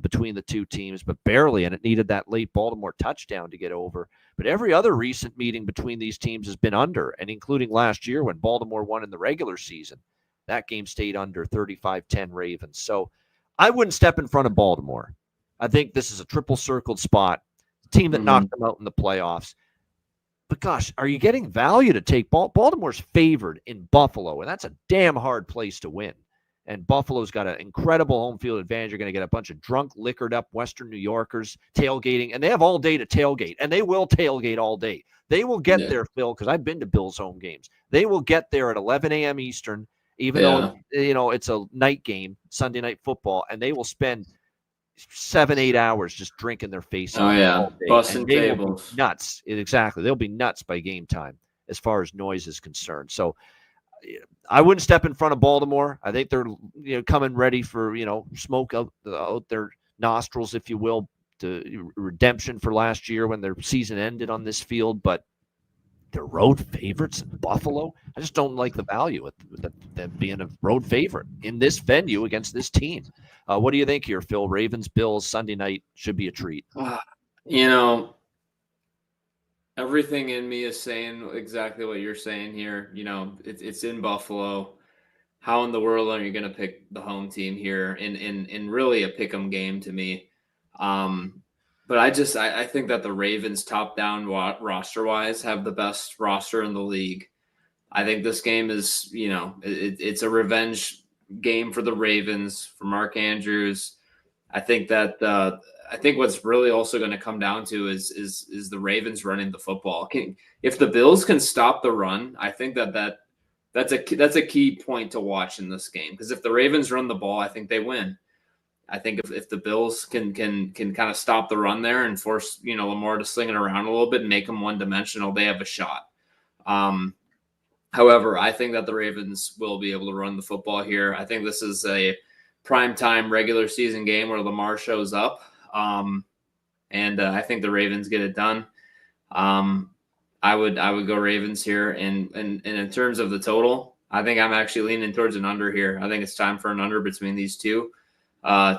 between the two teams, but barely, and it needed that late Baltimore touchdown to get over. But every other recent meeting between these teams has been under, and including last year when Baltimore won in the regular season. That game stayed under 35-10 Ravens. So I wouldn't step in front of Baltimore. I think this is a triple-circled spot, team that knocked them out in the playoffs. But gosh, are you getting value to take Baltimore's favored in Buffalo, and that's a damn hard place to win. And Buffalo's got an incredible home field advantage. You're going to get a bunch of drunk, liquored up Western New Yorkers tailgating, and they have all day to tailgate, and they will tailgate all day. They will get there, Phil, because I've been to Bills home games. They will get there at 11 a.m. Eastern, even though it's a night game, Sunday Night Football, and they will spend 7-8 hours just drinking their face off. Busting tables. Nuts. Exactly. They'll be nuts by game time as far as noise is concerned. So I wouldn't step in front of Baltimore. I think they're coming ready for smoke out their nostrils, if you will, to redemption for last year when their season ended on this field. But they're road favorites in Buffalo. I just don't like the value of them being a road favorite in this venue against this team. What do you think here, Phil? Ravens, Bills, Sunday night should be a treat. Everything in me is saying exactly what you're saying here. It's in Buffalo. How in the world are you going to pick the home team here in really a pick'em game to me? But I think that the Ravens top down roster wise have the best roster in the league. I think this game is, it's a revenge game for the Ravens, for Mark Andrews. I think that I think what's really also going to come down to is the Ravens running the football. If the Bills can stop the run, I think that's a key point to watch in this game, because if the Ravens run the ball, I think they win. I think if the Bills can kind of stop the run there and force Lamar to sling it around a little bit and make them one dimensional, they have a shot. However, I think that the Ravens will be able to run the football here. I think this is a primetime regular season game where Lamar shows up. And I think the Ravens get it done. I would go Ravens here. And in terms of the total, I think I'm actually leaning towards an under here. I think it's time for an under between these two.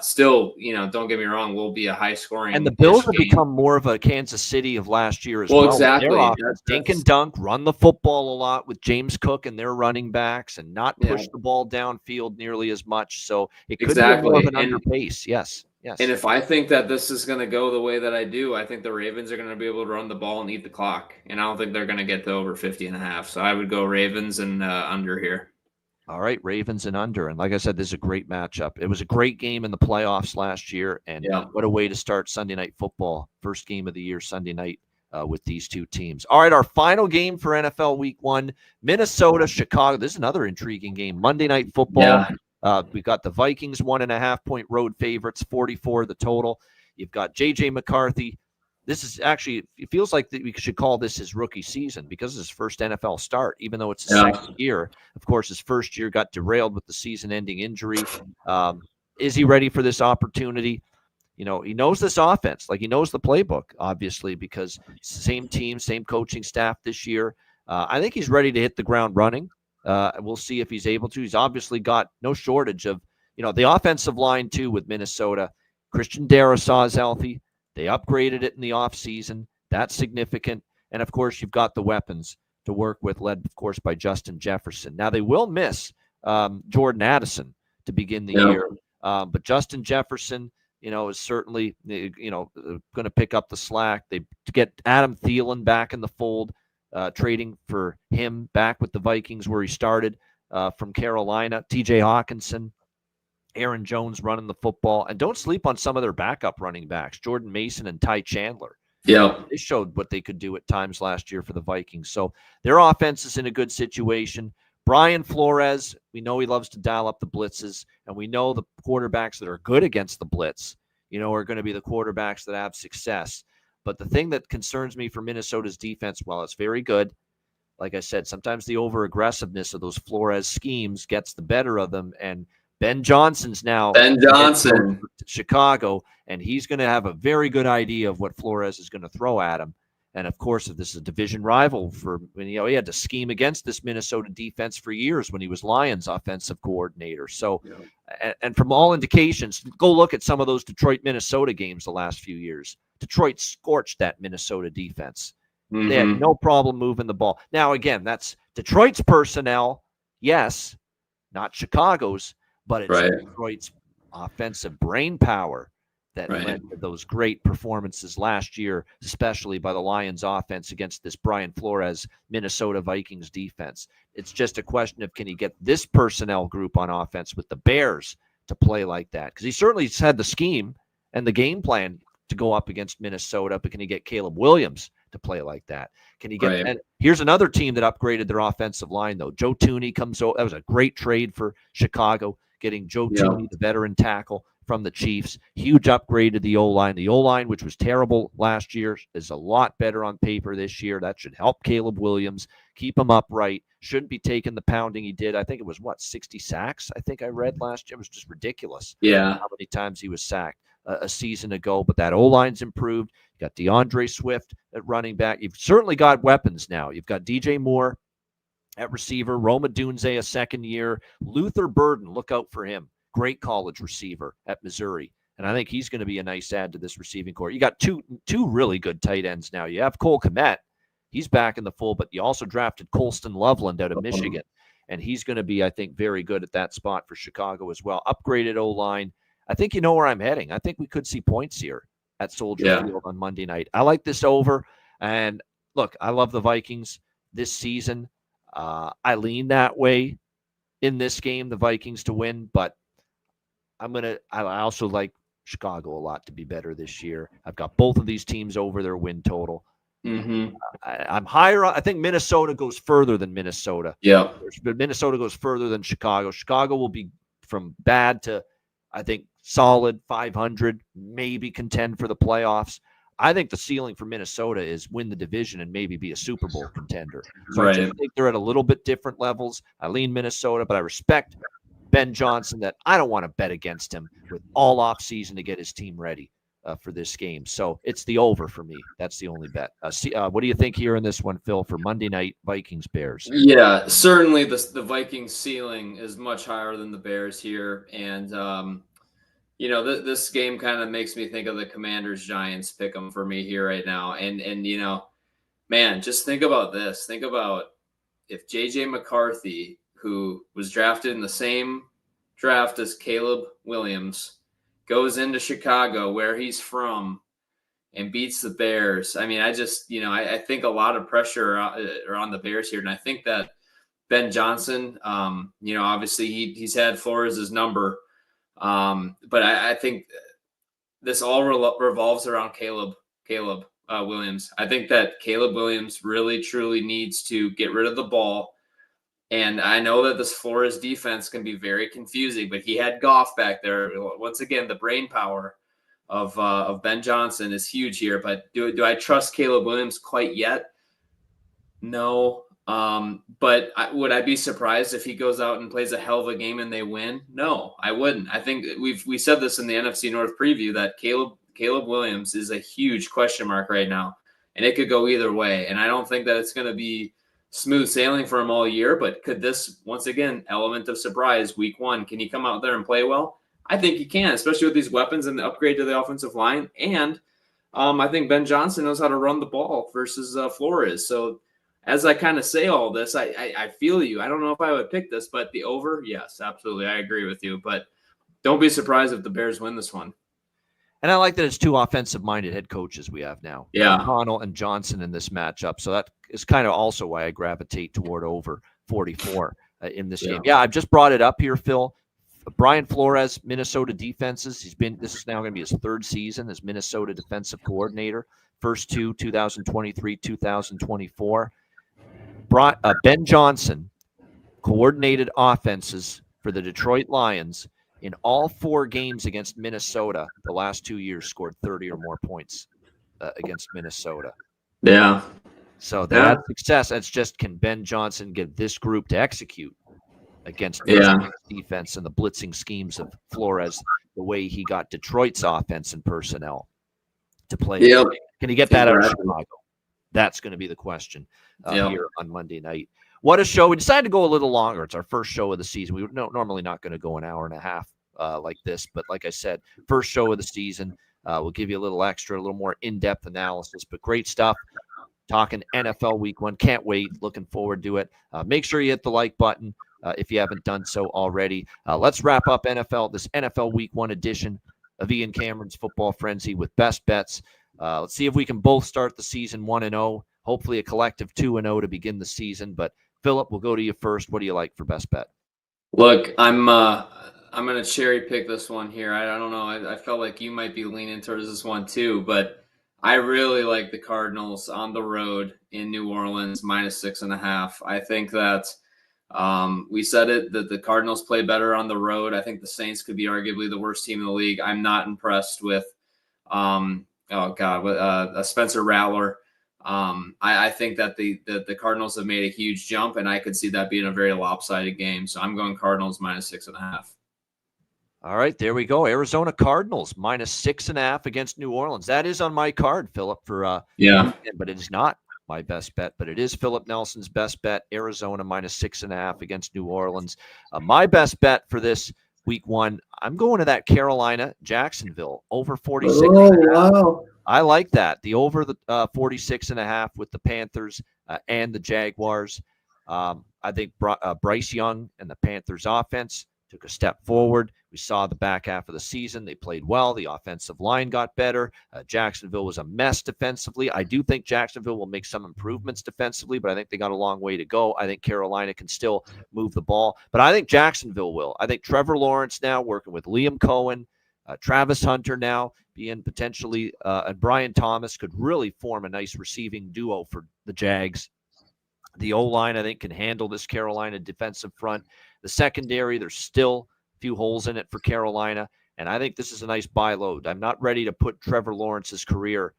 Still, don't get me wrong, will be a high scoring. And the Bills have become more of a Kansas City of last year as well. Exactly. Their offense, dink and dunk, run the football a lot with James Cook and their running backs, and not push the ball downfield nearly as much. So it could be more of an under pace. Yes. Yes. And if I think that this is going to go the way that I do, I think the Ravens are going to be able to run the ball and eat the clock. And I don't think they're going to get to over 50.5. So I would go Ravens and under here. All right, Ravens and under. And like I said, this is a great matchup. It was a great game in the playoffs last year. And what a way to start Sunday Night Football. First game of the year, Sunday night, with these two teams. All right, our final game for NFL Week 1, Minnesota, Chicago. This is another intriguing game. Monday Night Football. Yeah. We got the Vikings 1.5-point road favorites, 44 the total. You've got J.J. McCarthy. This is actually, it feels like that we should call this his rookie season because it's his first NFL start, even though it's his second year. Of course, his first year got derailed with the season-ending injury. Is he ready for this opportunity? He knows this offense. Like, he knows the playbook, obviously, because same team, same coaching staff this year. I think he's ready to hit the ground running. We'll see if he's able to. He's obviously got no shortage of, the offensive line, too, with Minnesota. Christian Darrisaw is healthy. They upgraded it in the offseason. That's significant. And, of course, you've got the weapons to work with, led, of course, by Justin Jefferson. Now, they will miss Jordan Addison to begin the year. But Justin Jefferson, is certainly, going to pick up the slack. They get Adam Thielen back in the fold, trading for him back with the Vikings where he started from Carolina. TJ Hawkinson, Aaron Jones running the football. And don't sleep on some of their backup running backs, Jordan Mason and Ty Chandler. Yeah. They showed what they could do at times last year for the Vikings. So their offense is in a good situation. Brian Flores, we know he loves to dial up the blitzes, and we know the quarterbacks that are good against the blitz, are going to be the quarterbacks that have success. But the thing that concerns me for Minnesota's defense, while it's very good, like I said, sometimes the over-aggressiveness of those Flores schemes gets the better of them, and Ben Johnson's now to Chicago, and he's going to have a very good idea of what Flores is going to throw at him. And, of course, if this is a division rival he had to scheme against this Minnesota defense for years when he was Lions offensive coordinator. So, and from all indications, go look at some of those Detroit-Minnesota games the last few years. Detroit scorched that Minnesota defense. Mm-hmm. They had no problem moving the ball. Now, again, that's Detroit's personnel, yes, not Chicago's. But it's Detroit's offensive brain power that led to those great performances last year, especially by the Lions offense against this Brian Flores Minnesota Vikings defense. It's just a question of, can he get this personnel group on offense with the Bears to play like that? Because he certainly had the scheme and the game plan to go up against Minnesota, but can he get Caleb Williams to play like that? Can he get? And here's another team that upgraded their offensive line, though. Joe Thuney comes over. That was a great trade for Chicago, getting Joe Thuney, the veteran tackle from the Chiefs. Huge upgrade to the O-line. The O-line, which was terrible last year, is a lot better on paper this year. That should help Caleb Williams, keep him upright. Shouldn't be taking the pounding he did. I think it was, 60 sacks, I think I read last year. It was just ridiculous how many times he was sacked a season ago. But that O-line's improved. You got DeAndre Swift at running back. You've certainly got weapons now. You've got DJ Moore at receiver, Roma Dunze a second year, Luther Burden, look out for him. Great college receiver at Missouri. And I think he's going to be a nice add to this receiving corps. You got two really good tight ends now. You have Cole Kmet. He's back in the fold, but you also drafted Colston Loveland out of Michigan. And he's going to be, I think, very good at that spot for Chicago as well. Upgraded O-line. I think you know where I'm heading. I think we could see points here at Soldier Field on Monday night. I like this over. And look, I love the Vikings this season. I lean that way in this game, the Vikings to win, but I also like Chicago a lot to be better this year. I've got both of these teams over their win total. Mm-hmm. I'm higher. I think Minnesota goes further than Minnesota. Yeah. But Minnesota goes further than Chicago. Chicago will be from bad to, I think, solid 500, maybe contend for the playoffs. I think the ceiling for Minnesota is win the division and maybe be a Super Bowl contender. So I just think they're at a little bit different levels. I lean Minnesota, but I respect Ben Johnson that I don't want to bet against him with all off season to get his team ready for this game. So it's the over for me. That's the only bet. What do you think here in this one, Phil, for Monday night Vikings Bears? Yeah, certainly the Vikings ceiling is much higher than the Bears here. And, this game kind of makes me think of the Commanders Giants pick 'em for me here right now. And man, just think about this. Think about if JJ McCarthy, who was drafted in the same draft as Caleb Williams, goes into Chicago, where he's from, and beats the Bears. I mean, I think a lot of pressure are on the Bears here. And I think that Ben Johnson, obviously he's had Flores' number. But I think this all revolves around Caleb Williams. I think that Caleb Williams really, truly needs to get rid of the ball. And I know that this Flores defense can be very confusing, but he had Goff back there. Once again, the brain power of Ben Johnson is huge here. But do I trust Caleb Williams quite yet? No. But would I be surprised if he goes out and plays a hell of a game and they win? No, I wouldn't. I think we said this in the NFC North preview that Caleb Williams is a huge question mark right now, and it could go either way. And I don't think that it's going to be smooth sailing for him all year, but could this, once again, element of surprise week one, can he come out there and play well? I think he can, especially with these weapons and the upgrade to the offensive line. And I think Ben Johnson knows how to run the ball versus Flores. So as I kind of say all this, I feel you. I don't know if I would pick this, but the over, yes, absolutely. I agree with you. But don't be surprised if the Bears win this one. And I like that it's two offensive-minded head coaches we have now. Yeah. O'Connell and Johnson in this matchup. So that is kind of also why I gravitate toward over 44 in this game. Yeah, I've just brought it up here, Phil. Brian Flores, Minnesota defenses. This is now going to be his third season as Minnesota defensive coordinator. First two, 2023, 2024. Ben Johnson coordinated offenses for the Detroit Lions in all 4 games against Minnesota the last 2 years, scored 30 or more points against Minnesota. Yeah. So they had success. It's just, can Ben Johnson get this group to execute against Minnesota's defense and the blitzing schemes of Flores, the way he got Detroit's offense and personnel to play? Yep. Can he get that out of Chicago? That's going to be the question here on Monday night. What a show. We decided to go a little longer. It's our first show of the season. We're normally not going to go an hour and a half like this, but like I said, first show of the season. We'll give you a little extra, a little more in-depth analysis, but great stuff. Talking NFL Week 1. Can't wait. Looking forward to it. Make sure you hit the like button if you haven't done so already. Let's wrap up this NFL Week 1 edition of Ian Cameron's Football Frenzy with best bets. Let's see if we can both start the season 1-0. Hopefully a collective 2-0 to begin the season. But Philip, we'll go to you first. What do you like for best bet? Look, I'm going to cherry pick this one here. I don't know. I felt like you might be leaning towards this one too, but I really like the Cardinals on the road in New Orleans, -6.5. I think that we said it, that the Cardinals play better on the road. I think the Saints could be arguably the worst team in the league. I'm not impressed with Spencer Rattler. I think that the Cardinals have made a huge jump, and I could see that being a very lopsided game. So I'm going Cardinals -6.5. All right, there we go. Arizona Cardinals -6.5 against New Orleans. That is on my card, Philip, for but it is not my best bet, but it is Philip Nelson's best bet. Arizona -6.5 against New Orleans. My best bet for this Week 1, I'm going to that Carolina-Jacksonville over 46. Oh, wow. I like that. The over the 46.5 with the Panthers and the Jaguars. I think Bryce Young and the Panthers offense took a step forward. We saw the back half of the season. They played well. The offensive line got better. Jacksonville was a mess defensively. I do think Jacksonville will make some improvements defensively, but I think they got a long way to go. I think Carolina can still move the ball, but I think Jacksonville will. I think Trevor Lawrence now working with Liam Cohen, Travis Hunter now being potentially, and Brian Thomas could really form a nice receiving duo for the Jags. The O-line, I think, can handle this Carolina defensive front. The secondary, there's still a few holes in it for Carolina, and I think this is a nice buy load. I'm not ready to put Trevor Lawrence's career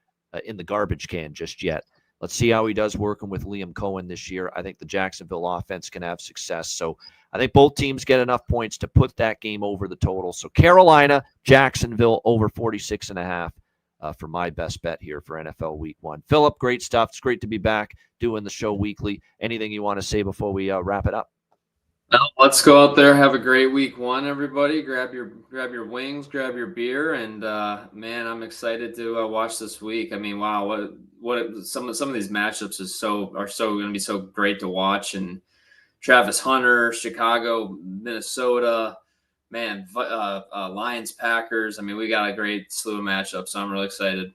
in the garbage can just yet. Let's see how he does working with Liam Cohen this year. I think the Jacksonville offense can have success. So I think both teams get enough points to put that game over the total. So Carolina, Jacksonville over 46.5 for my best bet here for NFL Week 1. Philip, great stuff. It's great to be back doing the show weekly. Anything you want to say before we wrap it up? No, let's go out there, have a great week 1, everybody. Grab your wings, grab your beer, and man, I'm excited to watch this week. I mean, wow, what some of these matchups are so going to be so great to watch. And Travis Hunter, Chicago, Minnesota, man, Lions, Packers. I mean, we got a great slew of matchups, so I'm really excited.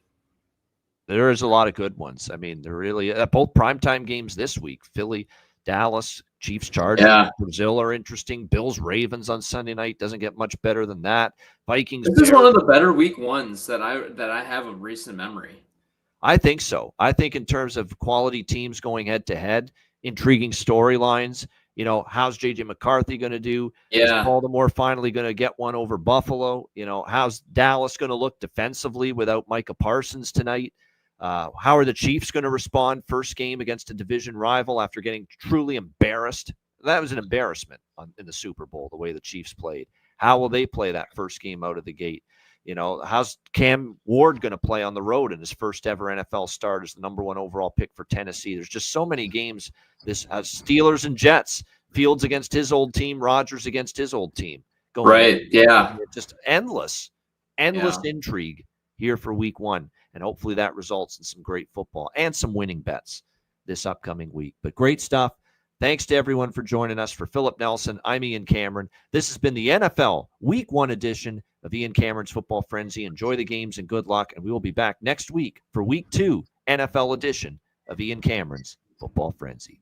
There is a lot of good ones. I mean, they're really both primetime games this week. Philly, Dallas, Chiefs, Chargers, Brazil are interesting. Bills, Ravens on Sunday night doesn't get much better than that. Vikings. This is one of the better week 1s that I have of recent memory. I think so. I think in terms of quality teams going head to head, intriguing storylines. You know, how's J.J. McCarthy going to do? Yeah. Is Baltimore finally going to get one over Buffalo? You know, how's Dallas going to look defensively without Micah Parsons tonight? How are the Chiefs going to respond first game against a division rival after getting truly embarrassed? That was an embarrassment in the Super Bowl, the way the Chiefs played. How will they play that first game out of the gate? You know, how's Cam Ward going to play on the road in his first ever NFL start as the number 1 overall pick for Tennessee? There's just so many games. This has Steelers and Jets, Fields against his old team, Rodgers against his old team. Right, yeah. Just endless intrigue here for week 1. And hopefully that results in some great football and some winning bets this upcoming week. But great stuff. Thanks to everyone for joining us. For Philip Nelson, I'm Ian Cameron. This has been the NFL Week 1 edition of Ian Cameron's Football Frenzy. Enjoy the games and good luck. And we will be back next week for Week 2 NFL edition of Ian Cameron's Football Frenzy.